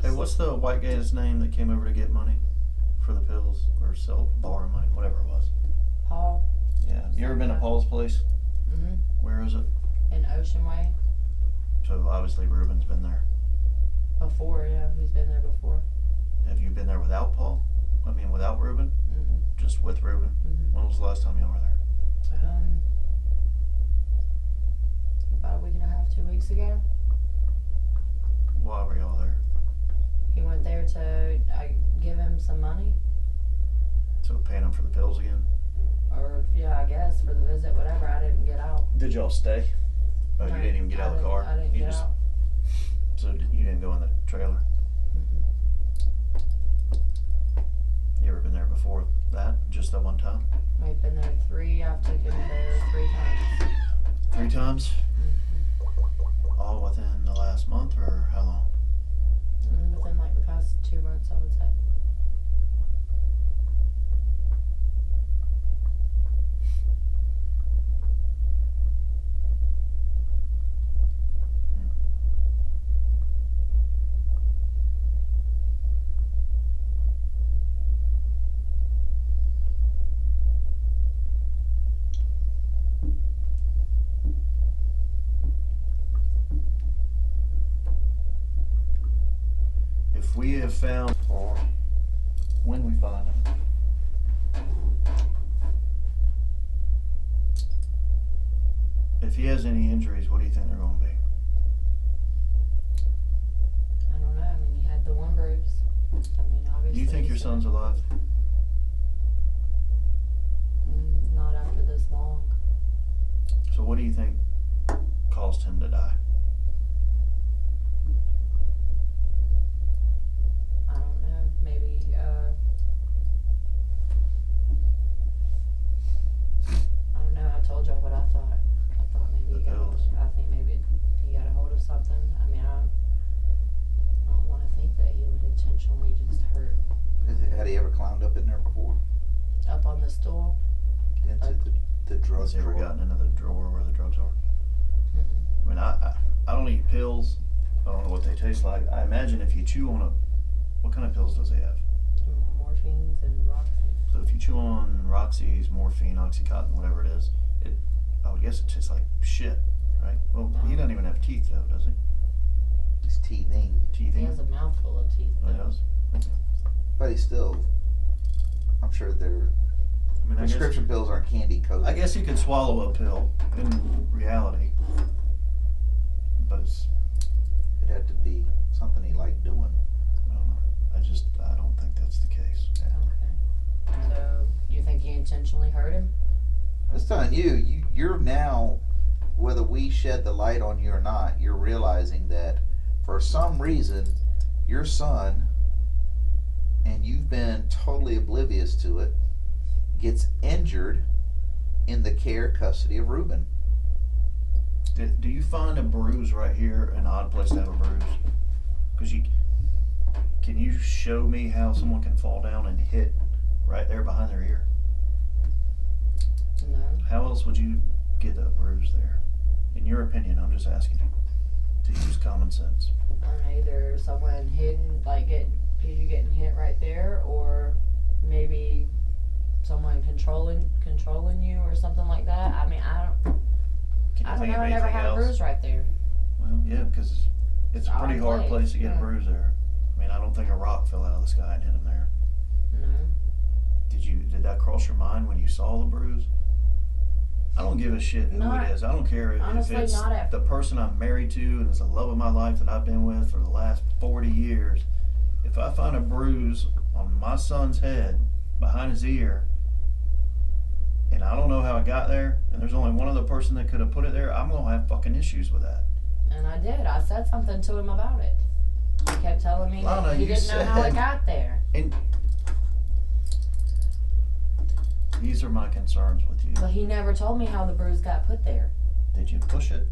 Hey, what's the white guy's name that came over to get money for the pills or borrow money, whatever it was? Paul. Yeah. You ever been to Paul's place? Mhm. Where is it? In Ocean Way. So obviously Reuben's been there. Before, yeah, he's been there before. Have you been there without Paul? I mean, without Reuben? Mm-mm. Just with Reuben? Mhm. When was the last time y'all were there? About a week and a half, 2 weeks ago. Why were y'all there? He went there to give him some money, So paying him for the pills again? or yeah, I guess for the visit, whatever. I didn't get out. Did y'all stay? Oh, No, you didn't even get out of the car? I didn't You get just- out. So you didn't go in the trailer? Mm-mm. You ever been there before that? Just that one time? We've been there I've taken him there 3 times. 3 times? Mm-hmm. All within the last month or how long? Within like the past 2 months, I would say. If we have found, or when we find him, if he has any injuries, what do you think they're going to be? I don't know. I mean, he had the one bruise. I mean, obviously. Do you think your he's- son's alive? Not after this long. So what do you think caused him to die? I don't know. Maybe. I don't know. I told y'all what I thought. I thought maybe The he got. pills. I think maybe he got a hold of something. I mean, I don't want to think that he would intentionally just hurt Had he ever climbed up in there before? up on the stool. Into the drug Has he ever drawer? gotten into the drawer where the drugs are? Mm-mm. I mean, I don't eat pills. I don't know what they taste like. I imagine if you chew on what kind of pills does he have? Morphines and Roxy. So if you chew on Roxy's, morphine, Oxycontin, whatever it is, I would guess it tastes like shit, right? Well, he doesn't even have teeth though, does he? He's teething. He Teething? has a mouthful of teeth. Oh, he though. does? But he's still, I'm sure their I mean, prescription pills aren't candy coated. I guess you could swallow a pill in reality, but it's, It'd have to be something he liked doing. I don't know. I don't think that's the case. Okay. So you think he intentionally hurt him? I was telling you, you're now, whether we shed the light on you or not, you're realizing that for some reason, your son, and you've been totally oblivious to it, gets injured in the care custody of Reuben. Do you find a bruise right here an odd place to have a bruise? Because Can you show me how someone can fall down and hit right there behind their ear? No. How else would you get a bruise there? In your opinion, I'm just asking you to use common sense. Either someone hitting, like you getting hit right there, or maybe someone controlling you or something like that. I mean, I don't know. I never had a bruise right there. Well, yeah, because it's a pretty hard place to get a bruise there. I mean, I don't think a rock fell out of the sky and hit him there. No. Did that cross your mind when you saw the bruise? I don't give a shit who it is. I don't care honestly, if it's the person I'm married to and is the love of my life that I've been with for the last 40 years. If I find a bruise on my son's head behind his ear, and I don't know how it got there, and there's only one other person that could have put it there, I'm going to have fucking issues with that. And I did. I said something to him about it. He kept telling me Lonna, that he didn't know how it got there. And these are my concerns with you. But he never told me how the bruise got put there. Did you push it?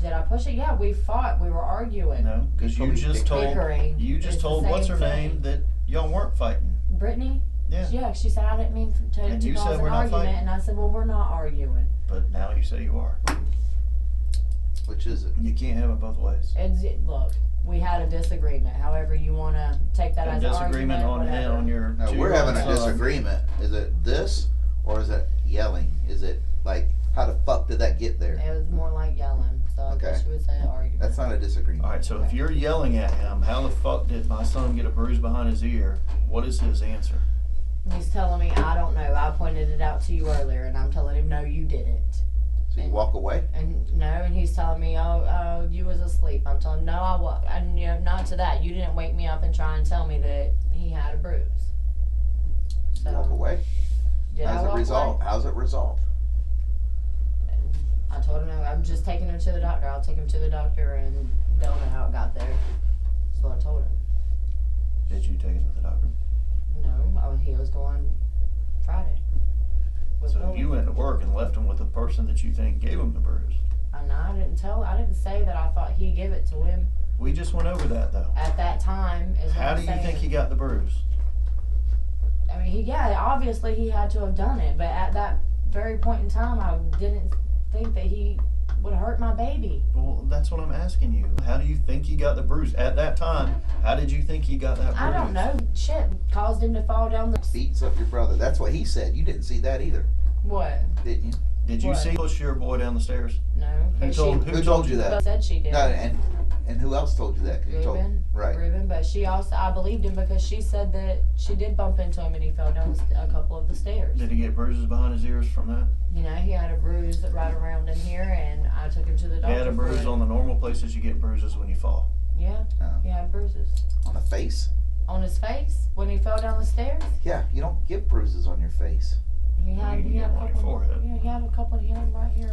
Did I push it? Yeah, we fought. We were arguing. No, because you just told what's her name that y'all weren't fighting. Brittany? Yeah. Yeah, she said I didn't mean to cause an argument, and I said, well, we're not arguing. But now you say you are. Which is it? You can't have it both ways. Look, we had a disagreement. However you want to take that as an argument, whatever. On your. No, we're having a disagreement. Is it this, or is it yelling? Is it like, how the fuck did that get there? It was more like yelling, so I guess you would say argument. That's not a disagreement. All right, so if you're yelling at him, how the fuck did my son get a bruise behind his ear? What is his answer? He's telling me, I don't know. I pointed it out to you earlier, and I'm telling him, no, you didn't. So you walk away? And he's telling me, oh, you was asleep. I'm telling him, no, I was. And not to that. You didn't wake me up and try and tell me that he had a bruise. So You walk away? How's it resolved? How's it resolved? I told him, no, I'm just taking him to the doctor. I'll take him to the doctor, and they'll know how it got there. So I told him. Did you take him to the doctor? No, he was going Friday. So you went to work and left him with the person that you think gave him the bruise. I didn't say that I thought he gave it to him. We just went over that though. At that time is what How do you think he got the bruise? I mean, obviously he had to have done it, but at that very point in time, I didn't think that he would hurt my baby. Well, that's what I'm asking you. How do you think he got the bruise at that time? How did you think he got that bruise? I don't know. Shit caused him to fall down the... Beats up your brother. That's what he said. You didn't see that either. What? Didn't you? Did you see push your boy down the stairs? No. Who told you that? Said she did. No, and who else told you that? 'Cause you told, right. Reuben, but she also, I believed him because she said that she did bump into him and he fell down a couple of the stairs. Did he get bruises behind his ears from that? He had a bruise right around in here, and I took him to the doctor. He had a bruise on the normal places you get bruises when you fall. Yeah, he had bruises. On the face? On his face when he fell down the stairs? Yeah, you don't get bruises on your face. He had a couple. Forehead. Yeah, he had a couple. He had them right here.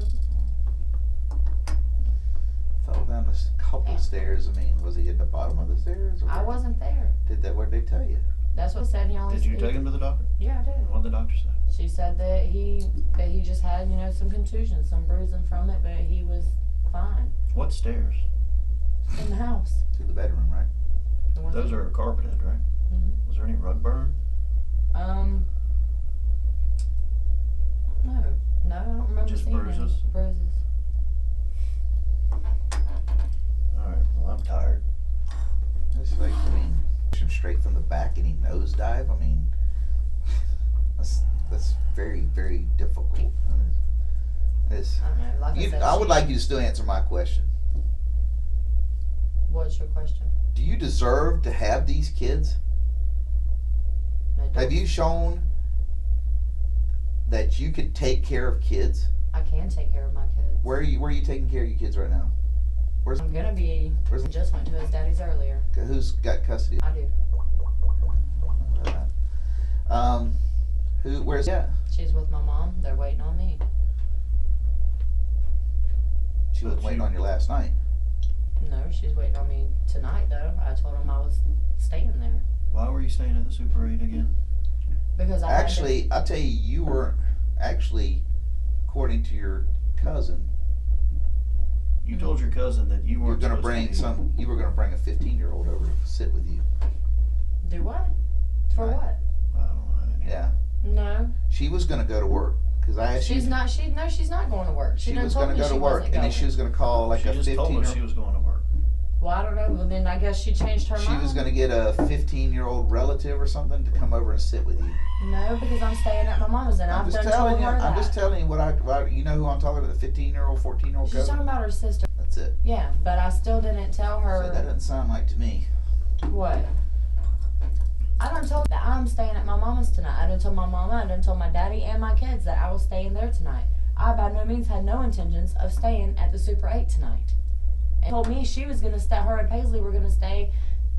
Fell down a couple stairs. I mean, was he at the bottom of the stairs? Or I wasn't there. What did they tell you? That's what he said. Did you take him to the doctor? Yeah, I did. What did the doctor say? She said that he just had some contusions, some bruising from it, but he was fine. What stairs? In the house. To the bedroom, right? Those are carpeted, right? Mhm. Was there any rug burn? No, I don't remember Just seeing bruises? Any bruises. Alright, well I'm tired. It's like, I mean, him straight from the back and he nosedive. I mean, that's very, very difficult. I don't know. Like I said, I would like you to still answer my question. What's your question? Do you deserve to have these kids? Have you shown that you could take care of kids? I can take care of my kids. Where are you taking care of your kids right now? I'm gonna be. Just went to his daddy's earlier. Who's got custody? I do. Where's he at? She's with my mom. They're waiting on me. She wasn't waiting on you last night. No, she's waiting on me tonight though. I told him I was staying there. Why were you staying at the Super 8 again? Because I'll tell you, you were actually, according to your cousin, you told your cousin that you weren't you were going to bring a 15-year-old over to sit with you. Do what? For Tonight. what? I don't know. I didn't hear. Yeah. No. She was gonna go to work because I asked She's you. not. She's not going to work. She done was told gonna me go to she work, wasn't and then going. she was gonna call like She a just 15 told year us she was going to work. Well, I don't know. Well, then I guess she changed her She mind. was gonna get a 15-year-old relative or something to come over and sit with you. No, because I'm staying at my mama's, and I'm I've just done telling told you. her that. I'm just telling you what you know who I'm talking about. The 15-year-old, 14-year-old She's cousin. talking about her sister. That's it. Yeah, but I still didn't tell her. So that doesn't sound like to me. What? I done told that I'm staying at my mama's tonight. I done told my mama, I done told my daddy and my kids that I was staying there tonight. I by no means had no intentions of staying at the Super 8 tonight. And told me she was gonna stay, her and Paisley were gonna stay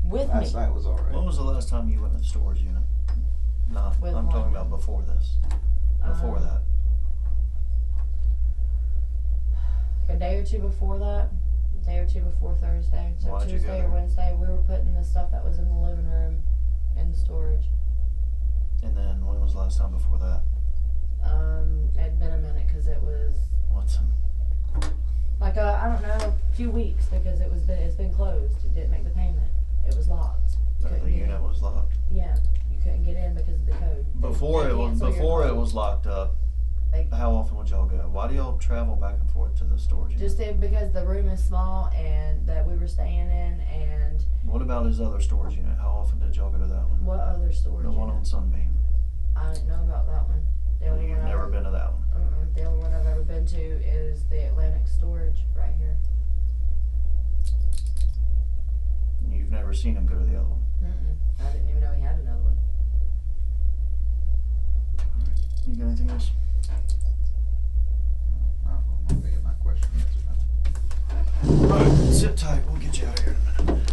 with Last me. night was all right. When was the last time you went to the storage unit? No, With I'm what? talking about before this. Before that. A day or two before that. A day or two before Thursday. So Why'd you go Tuesday there? or Wednesday, we were putting the stuff that was in the living room in the storage. And then when was the last time before that? It'd been a minute because it was What's like I don't know, a few weeks because it's been closed. It didn't make the payment. It was locked. You or couldn't the get unit in. was locked? Yeah, you couldn't get in because of the code. Before They it was cancel your before it code. was locked up. They- How often would y'all go? Why do y'all travel back and forth to the storage unit? Just because the room is small and that we were staying in, and What about his other storage unit? How often did y'all go to that one? what other storage? The one unit? on Sunbeam. I didn't know about that one. The only You've one never been to that one. The only one I've ever been to is the Atlantic storage right here. You've never seen him go to the other one. I didn't even know he had another one. You got anything else? I don't know. I'm gonna get my question answered now. Alright, sit tight. We'll get you out of here in a minute.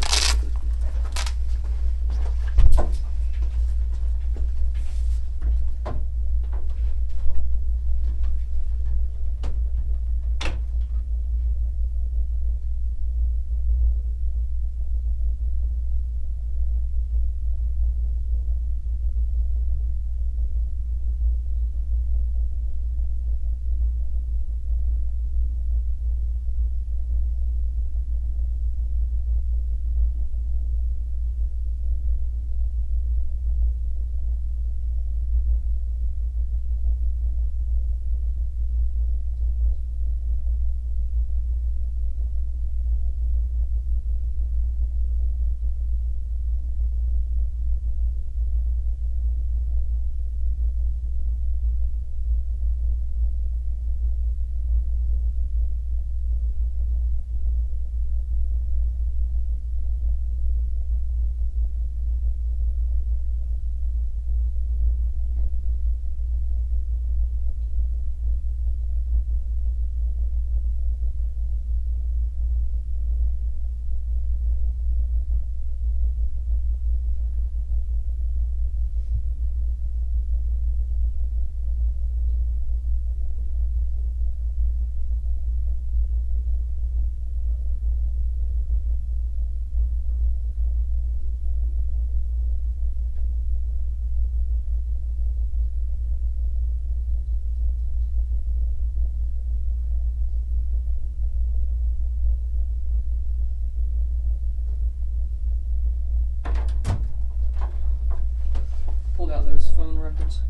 Pulled out those phone records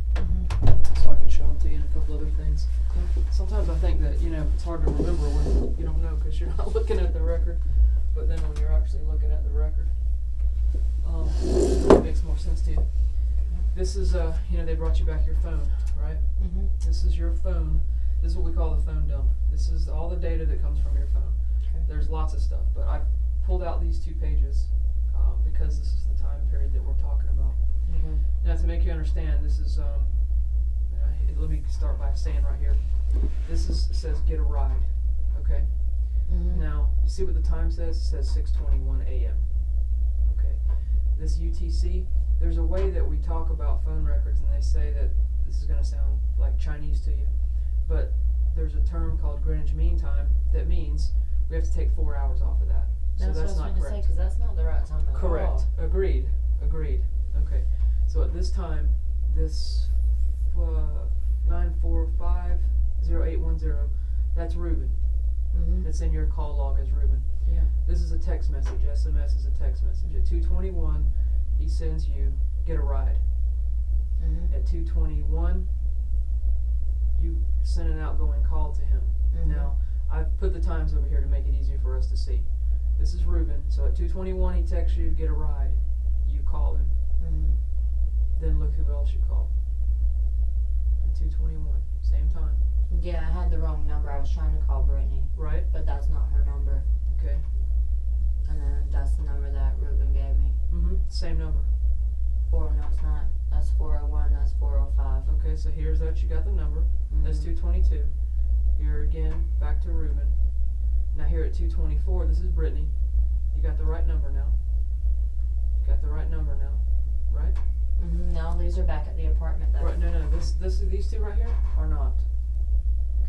so I can show them to you and a couple other things. Sometimes I think that, it's hard to remember when you don't know because you're not looking at the record. But then when you're actually looking at the record, it makes more sense to you. This is, they brought you back your phone, right? This is your phone. This is what we call the phone dump. This is all the data that comes from your phone. Okay. There's lots of stuff, but I pulled out these 2 pages because this is the time period that we're talking about. Now, to make you understand, this is, let me start by saying right here, says get a ride, okay? Now, you see what the time says? It says 6:21 a.m. Okay. This UTC, there's a way that we talk about phone records and they say that this is going to sound like Chinese to you, but there's a term called Greenwich Mean Time that means we have to take 4 hours off of that. So that's not correct. Because that's not the right time at all. Correct. Agreed. Okay. So at this time, this 9450810, that's Reuben. It's in your call log as Reuben. Yeah. This is a text message. SMS is a text message. At 2:21, he sends you, get a ride. Mhm. At 2:21, you send an outgoing call to him. Mhm. Now, I've put the times over here to make it easier for us to see. This is Reuben, so at 2:21 he texts you, get a ride. You call him. Mhm. Then look who else you call. At 2:21, same time, Yeah, I had the wrong number. I was trying to call Brittany, right? but that's not her number. Okay. And then that's the number that Ruben gave me. Same number. No, it's not. That's 401. That's 405. Okay, so here's that you got the number. That's Mhm. 222. Here again, back to Reuben. Now here at 224, this is Brittany. You got the right number now. You got the right number now, right? Mhm. No, these are back at the apartment though. Right. No. These two right here are not.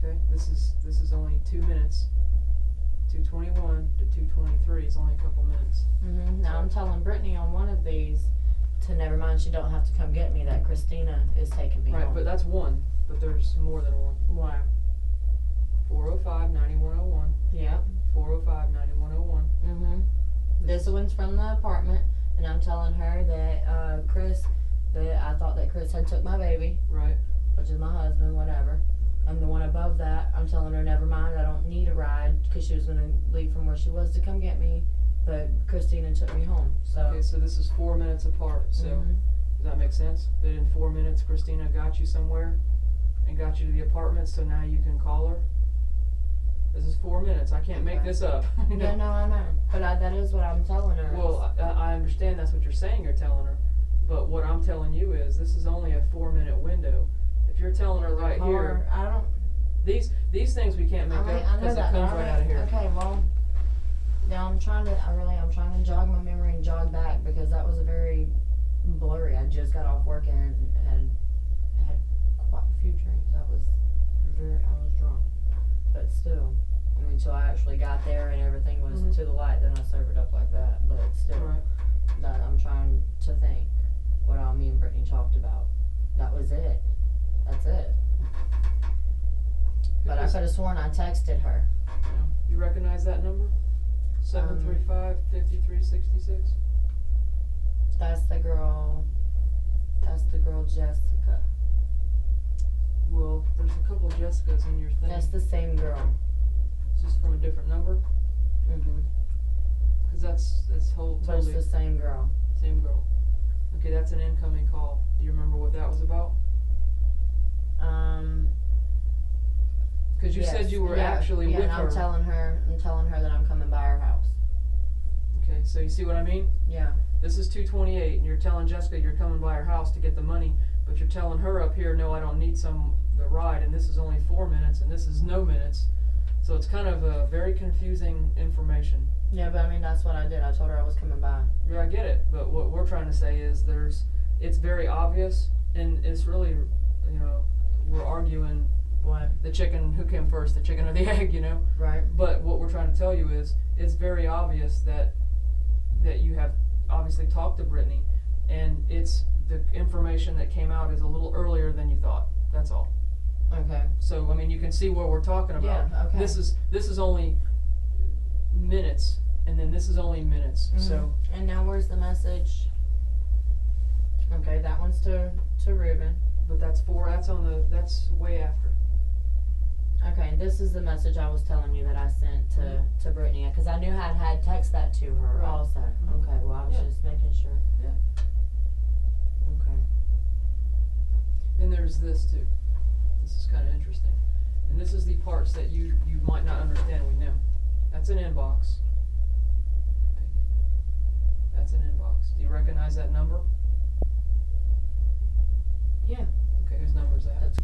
Okay. This is only 2 minutes. 221 to 223 is only a couple minutes. Mhm. Now I'm telling Brittany on one of these to never mind. She don't have to come get me. That Christina is taking me Right, home. but that's one. But there's more than one. Why? 405-9101. Yep. 405-9101. Mhm. This one's from the apartment, and I'm telling her that Chris, that I thought that Chris had took my baby, Right. which is my husband, whatever. And the one above that, I'm telling her never mind. I don't need a ride because she was gonna leave from where she was to come get me, but Christina took me home. So. Okay, so this is 4 minutes apart. So Mhm. does that make sense? That in 4 minutes, Christina got you somewhere and got you to the apartment, so now you can call her. This is 4 minutes. I can't make Okay. this up. You know? Yeah, no, I know. But that is what I'm telling her. Well, I understand that's what you're saying. You're telling her, but what I'm telling you is this is only a 4 minute window. If you're telling her right here, I don't. these things we can't make I up know because it that. comes but right out of here. Okay, well, yeah, I'm trying to jog my memory and jog back because that was a very blurry. I just got off work and had quite a few drinks. I was drunk, but still, I mean, until I actually got there and everything was Mhm. to the light, then I sobered up like that. But still, Right. that I'm trying to think what all me and Brittany talked about. That was it. That's it. But I could have sworn I texted her. You recognize that number? 735-5366. That's the girl Jessica. Well, there's a couple of Jessicas in your thing. That's the same girl. It's just from a different number, Mhm. because that's But it's totally the same girl. same girl. Okay, that's an incoming call. Do you remember what that was about? Because you said you were actually with and her. I'm telling her that I'm coming by her house. Okay, so you see what I mean? Yeah. This is 228, and you're telling Jessica you're coming by her house to get the money, but you're telling her up here, no, I don't need the ride, and this is only 4 minutes, and this is no minutes. So it's kind of a very confusing information. Yeah, but I mean that's what I did. I told her I was coming by. Yeah, I get it, but what we're trying to say is it's very obvious, and it's really, we're arguing What? the chicken, who came first, the chicken or the egg, Right. But what we're trying to tell you is, it's very obvious that you have obviously talked to Brittany, and it's the information that came out is a little earlier than you thought. That's all. Okay. So I mean, you can see what we're talking about. Yeah, okay. This is only minutes, and then this is only minutes. Mhm. So And now where's the message? Okay, that one's to Reuben. but that's way after. Okay, this is the message I was telling you that I sent to Brittany because I knew I had text that to her Right. also. Mhm. Okay, well I was Yeah. just making sure. Yeah. Okay. Then there's this too. This is kind of interesting, and this is the parts that you might not understand. We know that's an inbox. That's an inbox. Do you recognize that number? Yeah. Okay, whose number is that?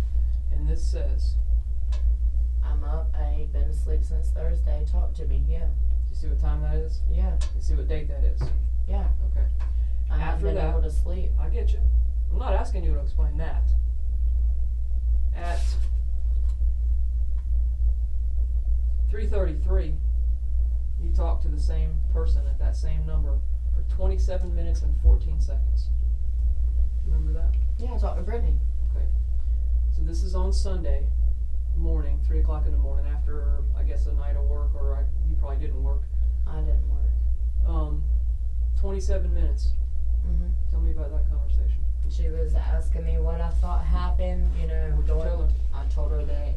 And this says, I'm up. I ain't been asleep since Thursday. Talk to me. Yeah. do you see what time that is? Yeah. You see what date that is? Yeah. Okay. I haven't After been that- able to sleep. I get you. I'm not asking you to explain that. At 3:33, you talk to the same person at that same number for 27 minutes and 14 seconds. Remember that? Yeah, I talked to Brittany. Okay. So this is on Sunday morning, 3 o'clock in the morning, after, I guess, a night of work, or you probably didn't work. I didn't work. 27 minutes. Mhm. Tell me about that conversation. She was asking me what I thought happened, you know, What'd you tell her? I told her that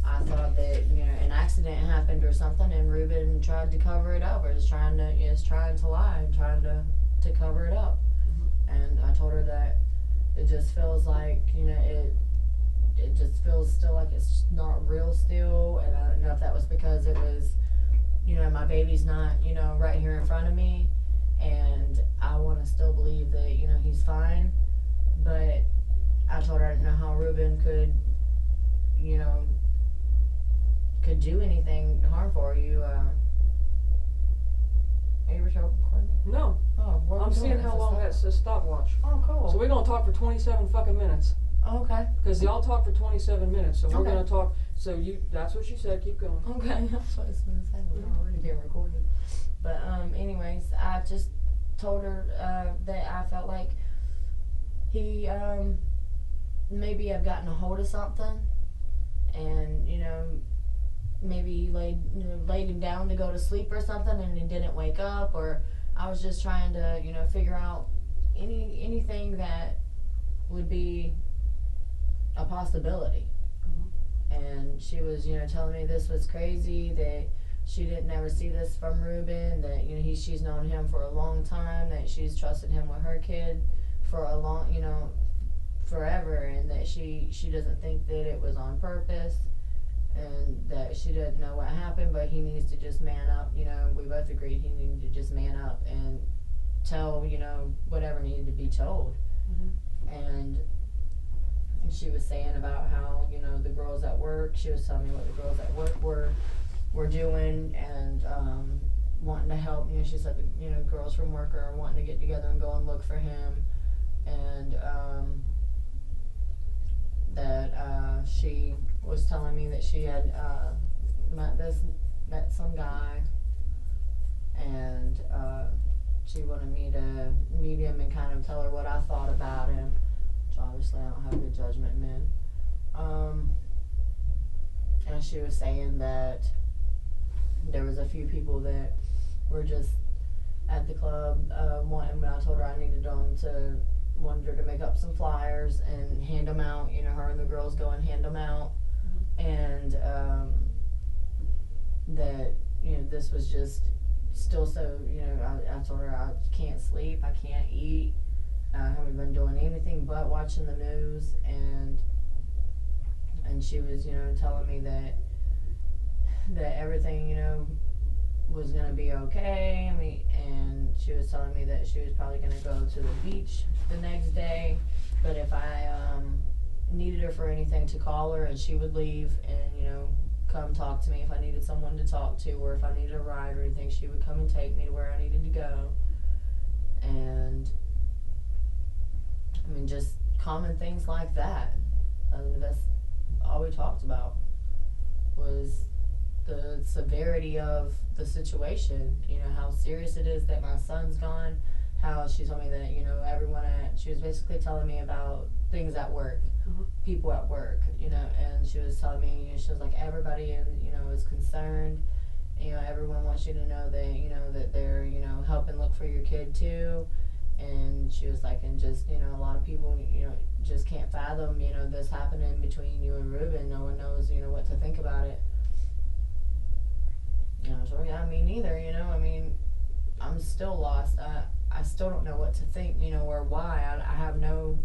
I thought that, you know, an accident happened or something, and Reuben tried to cover it up, or is trying to lie and trying to cover it up. And I told her that it just feels like, you know, it just feels still like it's not real still, and I don't know if that was because it was, you know, my baby's not, you know, right here in front of me, and I want to still believe that, you know, he's fine, but I told her I didn't know how Reuben could, you know, could do anything harmful. Are you recording? No, Oh, what are I'm we doing? seeing how long that says stopwatch. Oh, cool. So we're gonna talk for 27 fucking minutes. Oh, okay. Cause y'all talk for 27 minutes, so we're Okay. gonna talk. So that's what she said. Keep going. Okay, that's what I was gonna say. We're already being recorded. But anyways, I just told her that I felt like he maybe had gotten a hold of something, and you know, maybe he laid him down to go to sleep or something, and he didn't wake up, or I was just trying to, you know, figure out anything that would be a possibility. And she was, you know, telling me this was crazy, that she didn't ever see this from Reuben, that, you know, she's known him for a long time, that she's trusted him with her kid for a long, you know, forever, and that she doesn't think that it was on purpose, and that she doesn't know what happened, but he needs to just man up. You know, we both agreed he needed to just man up and tell, you know, whatever needed to be told. And she was saying about how, you know, the girls at work, she was telling me what the girls at work were doing, and wanting to help. You know, she said, you know, girls from work are wanting to get together and go and look for him, and that she was telling me that she had met some guy, and she wanted me to meet him and kind of tell her what I thought about him, which obviously I don't have good judgment in. And she was saying that there was a few people that were just at the club wanting, when I told her I wanted her to make up some flyers and hand them out. You know, her and the girls go and hand them out. And that, you know, this was just still so, you know, I told her I can't sleep, I can't eat, I haven't been doing anything but watching the news, and she was, you know, telling me that everything, you know, was gonna be okay. I mean, and she was telling me that she was probably gonna go to the beach the next day, but if I needed her for anything, to call her, and she would leave and, you know, come talk to me if I needed someone to talk to, or if I needed a ride or anything, she would come and take me to where I needed to go. And I mean, just common things like that. I mean, that's all we talked about, was the severity of the situation. You know, how serious it is that my son's gone. How she told me that, you know, she was basically telling me about things at work, people at work, you know, and she was telling me, you know, she was like, everybody, you know, is concerned. You know, everyone wants you to know that, you know, that they're, you know, helping look for your kid too. And she was like, and just, you know, a lot of people, you know, just can't fathom, you know, this happening between you and Reuben. No one knows, you know, what to think about it. You know, so yeah, me neither, you know, I mean, I'm still lost. I still don't know what to think, you know, or why. I have no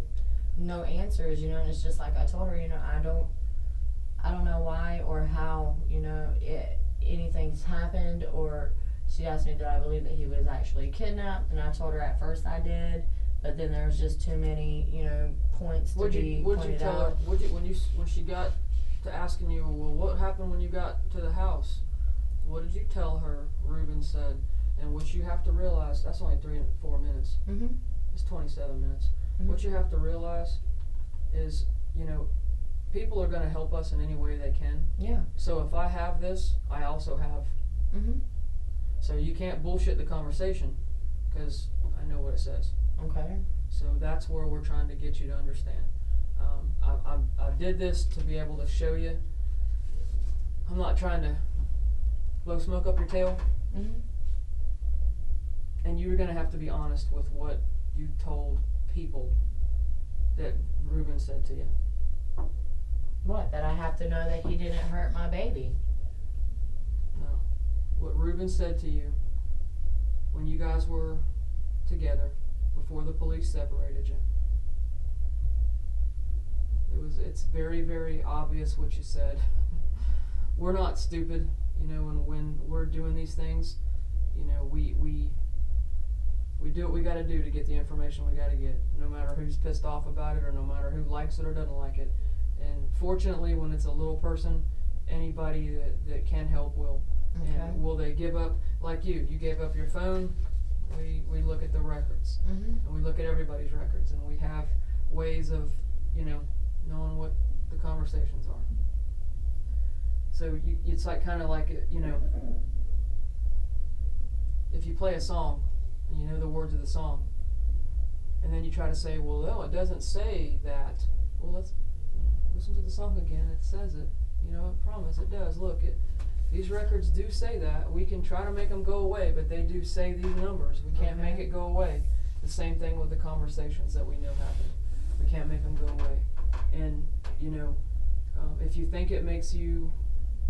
answers, you know, and it's just like I told her, you know, I don't know why or how, you know, anything's happened. Or she asked me, did I believe that he was actually kidnapped, and I told her at first I did, but then there was just too many, you know, points to be What'd you pointed tell out. her? When she got to asking you, well, what happened when you got to the house? What did you tell her? Reuben said, and what you have to realize, that's only 3 and 4 minutes. It's 27 minutes. What you have to realize is, you know, people are going to help us in any way they can. Yeah. So if I have this, I also have. So you can't bullshit the conversation, because I know what it says. Okay. So that's where we're trying to get you to understand. I did this to be able to show you. I'm not trying to blow smoke up your tail. And you're going to have to be honest with what you told people that Reuben said to you? What? That I have to know that he didn't hurt my baby. No. What Reuben said to you when you guys were together before the police separated you. It's very, very obvious what you said. We're not stupid, you know, and when we're doing these things, you know, we do what we gotta do to get the information we gotta get, no matter who's pissed off about it or no matter who likes it or doesn't like it. And fortunately, when it's a little person, anybody that can help will. Okay. And will they give up, like you gave up your phone, we look at the records. Mm-hmm. And we look at everybody's records, and we have ways of, you know, knowing what the conversations are. So it's like kind of like, you know, if you play a song and you know the words of the song, and then you try to say, well, no, it doesn't say that. Well, let's listen to the song again. It says it. You know, I promise it does. Look, these records do say that. We can try to make them go away, but they do say these numbers. We can't make it go away. The same thing with the conversations that we know happen. We can't make them go away. And, you know, if you think it makes you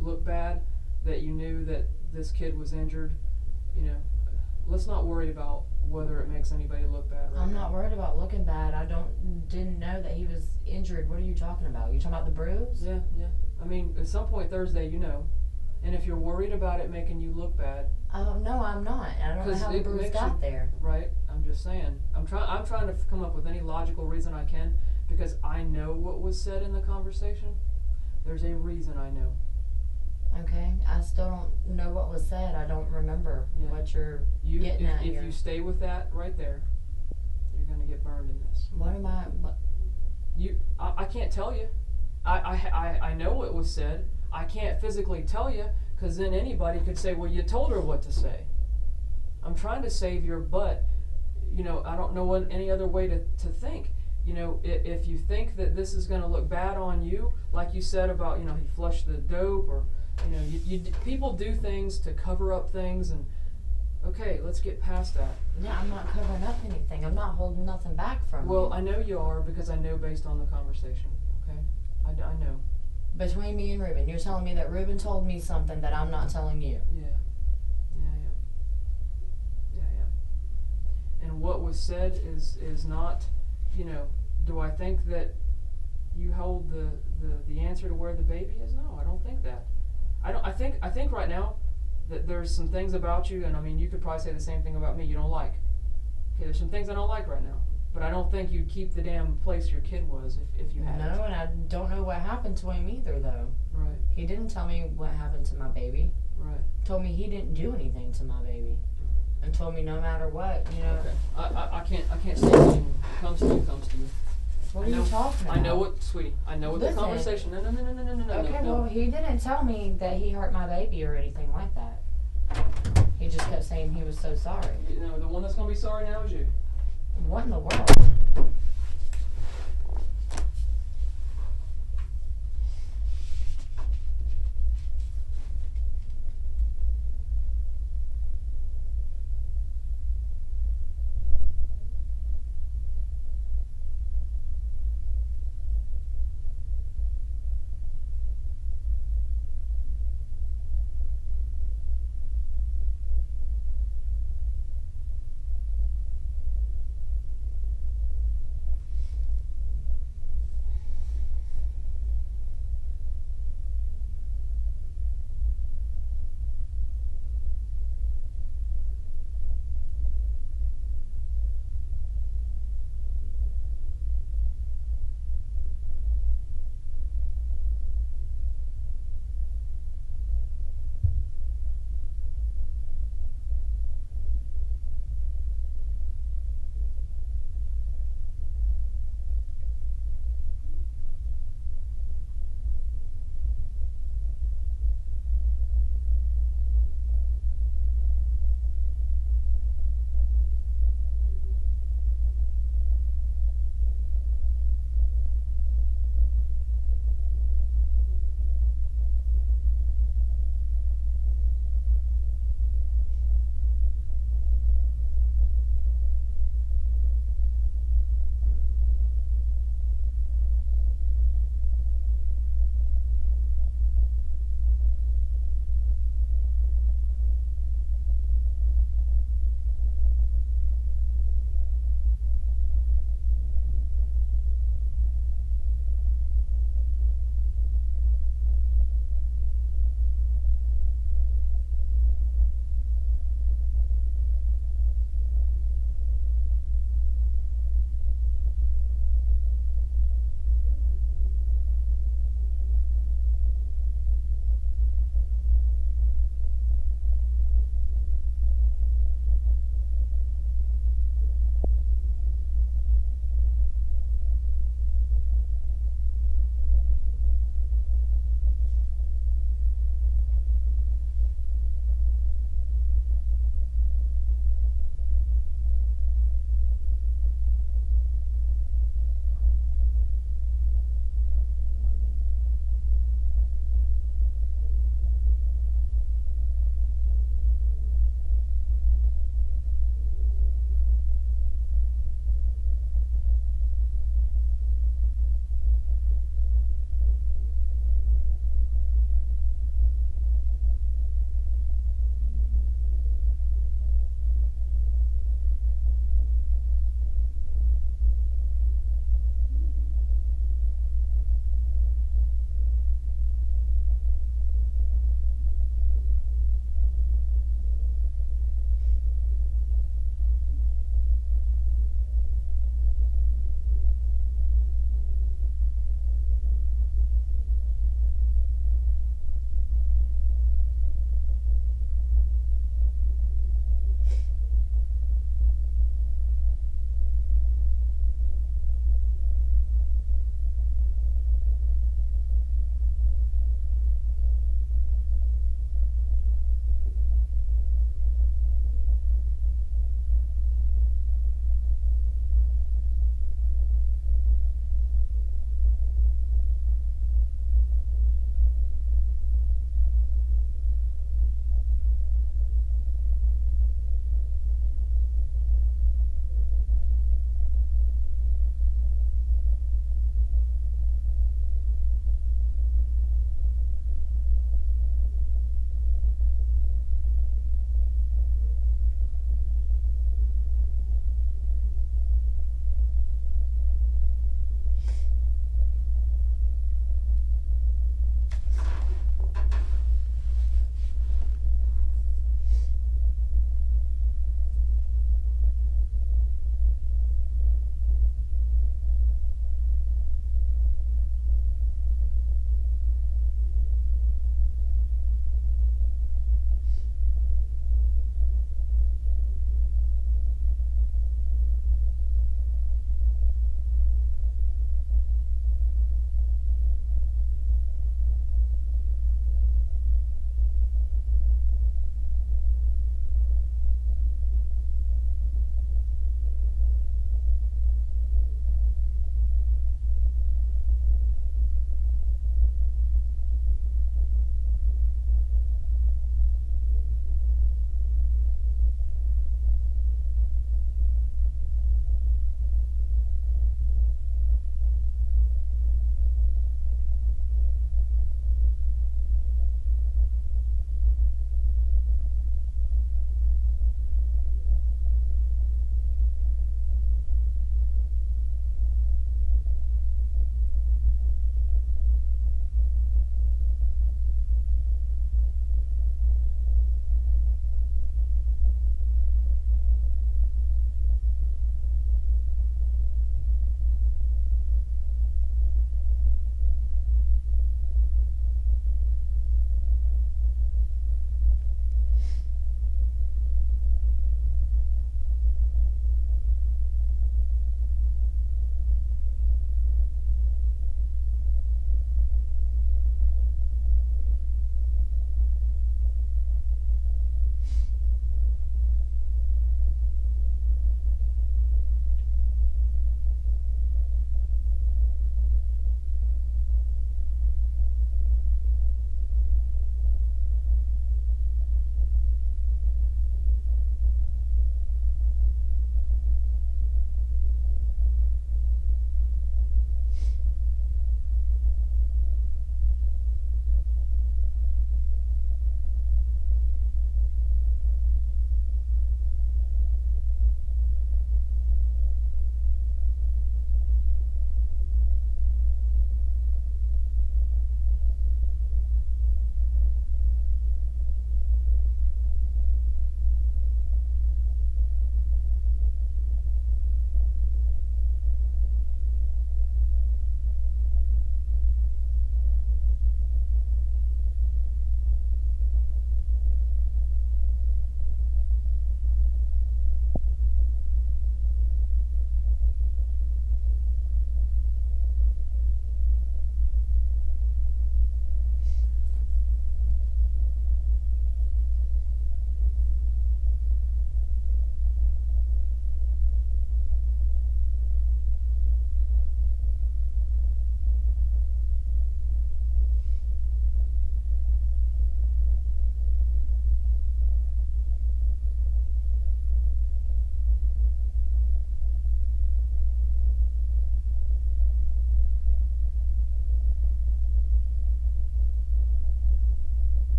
look bad that you knew that this kid was injured, you know, let's not worry about whether it makes anybody look bad right I'm now. not worried about looking bad. I didn't know that he was injured. What are you talking about? You talking about the bruise? Yeah. I mean, at some point Thursday, you know. And if you're worried about it making you look bad, No, I'm not. I don't know 'cause how the it bruise makes got you- there. right? I'm just saying. I'm trying to come up with any logical reason I can, because I know what was said in the conversation. There's a reason I know. Okay, I still don't know what was said. I don't remember Yeah. what you're getting at If here. you stay with that right there, you're gonna get burned in this. What am I? What? I can't tell you. I know what was said. I can't physically tell you, because then anybody could say, well, you told her what to say. I'm trying to save your butt. You know, I don't know what any other way to think. You know, if you think that this is going to look bad on you, like you said about, you know, he flushed the dope, or, you know, people do things to cover up things, and okay, let's get past that. Yeah, I'm not covering up anything. I'm not holding nothing back from you. Well, I know you are, because I know based on the conversation. Okay, I know. Between me and Reuben, you're telling me that Reuben told me something that I'm not telling you. Yeah. And what was said is not, you know, do I think that you hold the answer to where the baby is? No, I don't think that. I think right now that there's some things about you, and I mean, you could probably say the same thing about me, you don't like. Okay, there's some things I don't like right now. But I don't think you'd keep the damn place your kid was if you had. No, and I don't know what happened to him either, though. Right. He didn't tell me what happened to my baby. Right. Told me he didn't do anything to my baby, and told me no matter what, you know. Okay. I can't say anything. Comes to you. What are you talking about? I know what, sweetie. I know what Listen. the conversation. No. Okay, no. well, he didn't tell me that he hurt my baby or anything like that. He just kept saying he was so sorry. You know, the one that's gonna be sorry now is you. What in the world?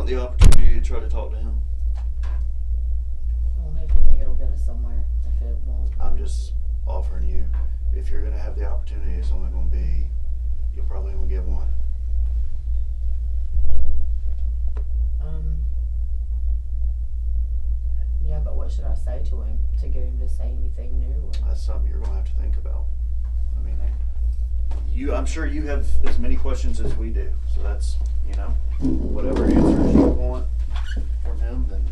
want the opportunity to try to talk to him? Only if you think it'll get us somewhere. If it won't. I'm just offering you, if you're gonna have the opportunity, it's only gonna be, you'll probably only get one. Yeah, but what should I say to him to get him to say anything new? Or? That's something you're gonna have to think about. I mean, I'm sure you have as many questions as we do, so that's, you know, whatever answers you want from him, then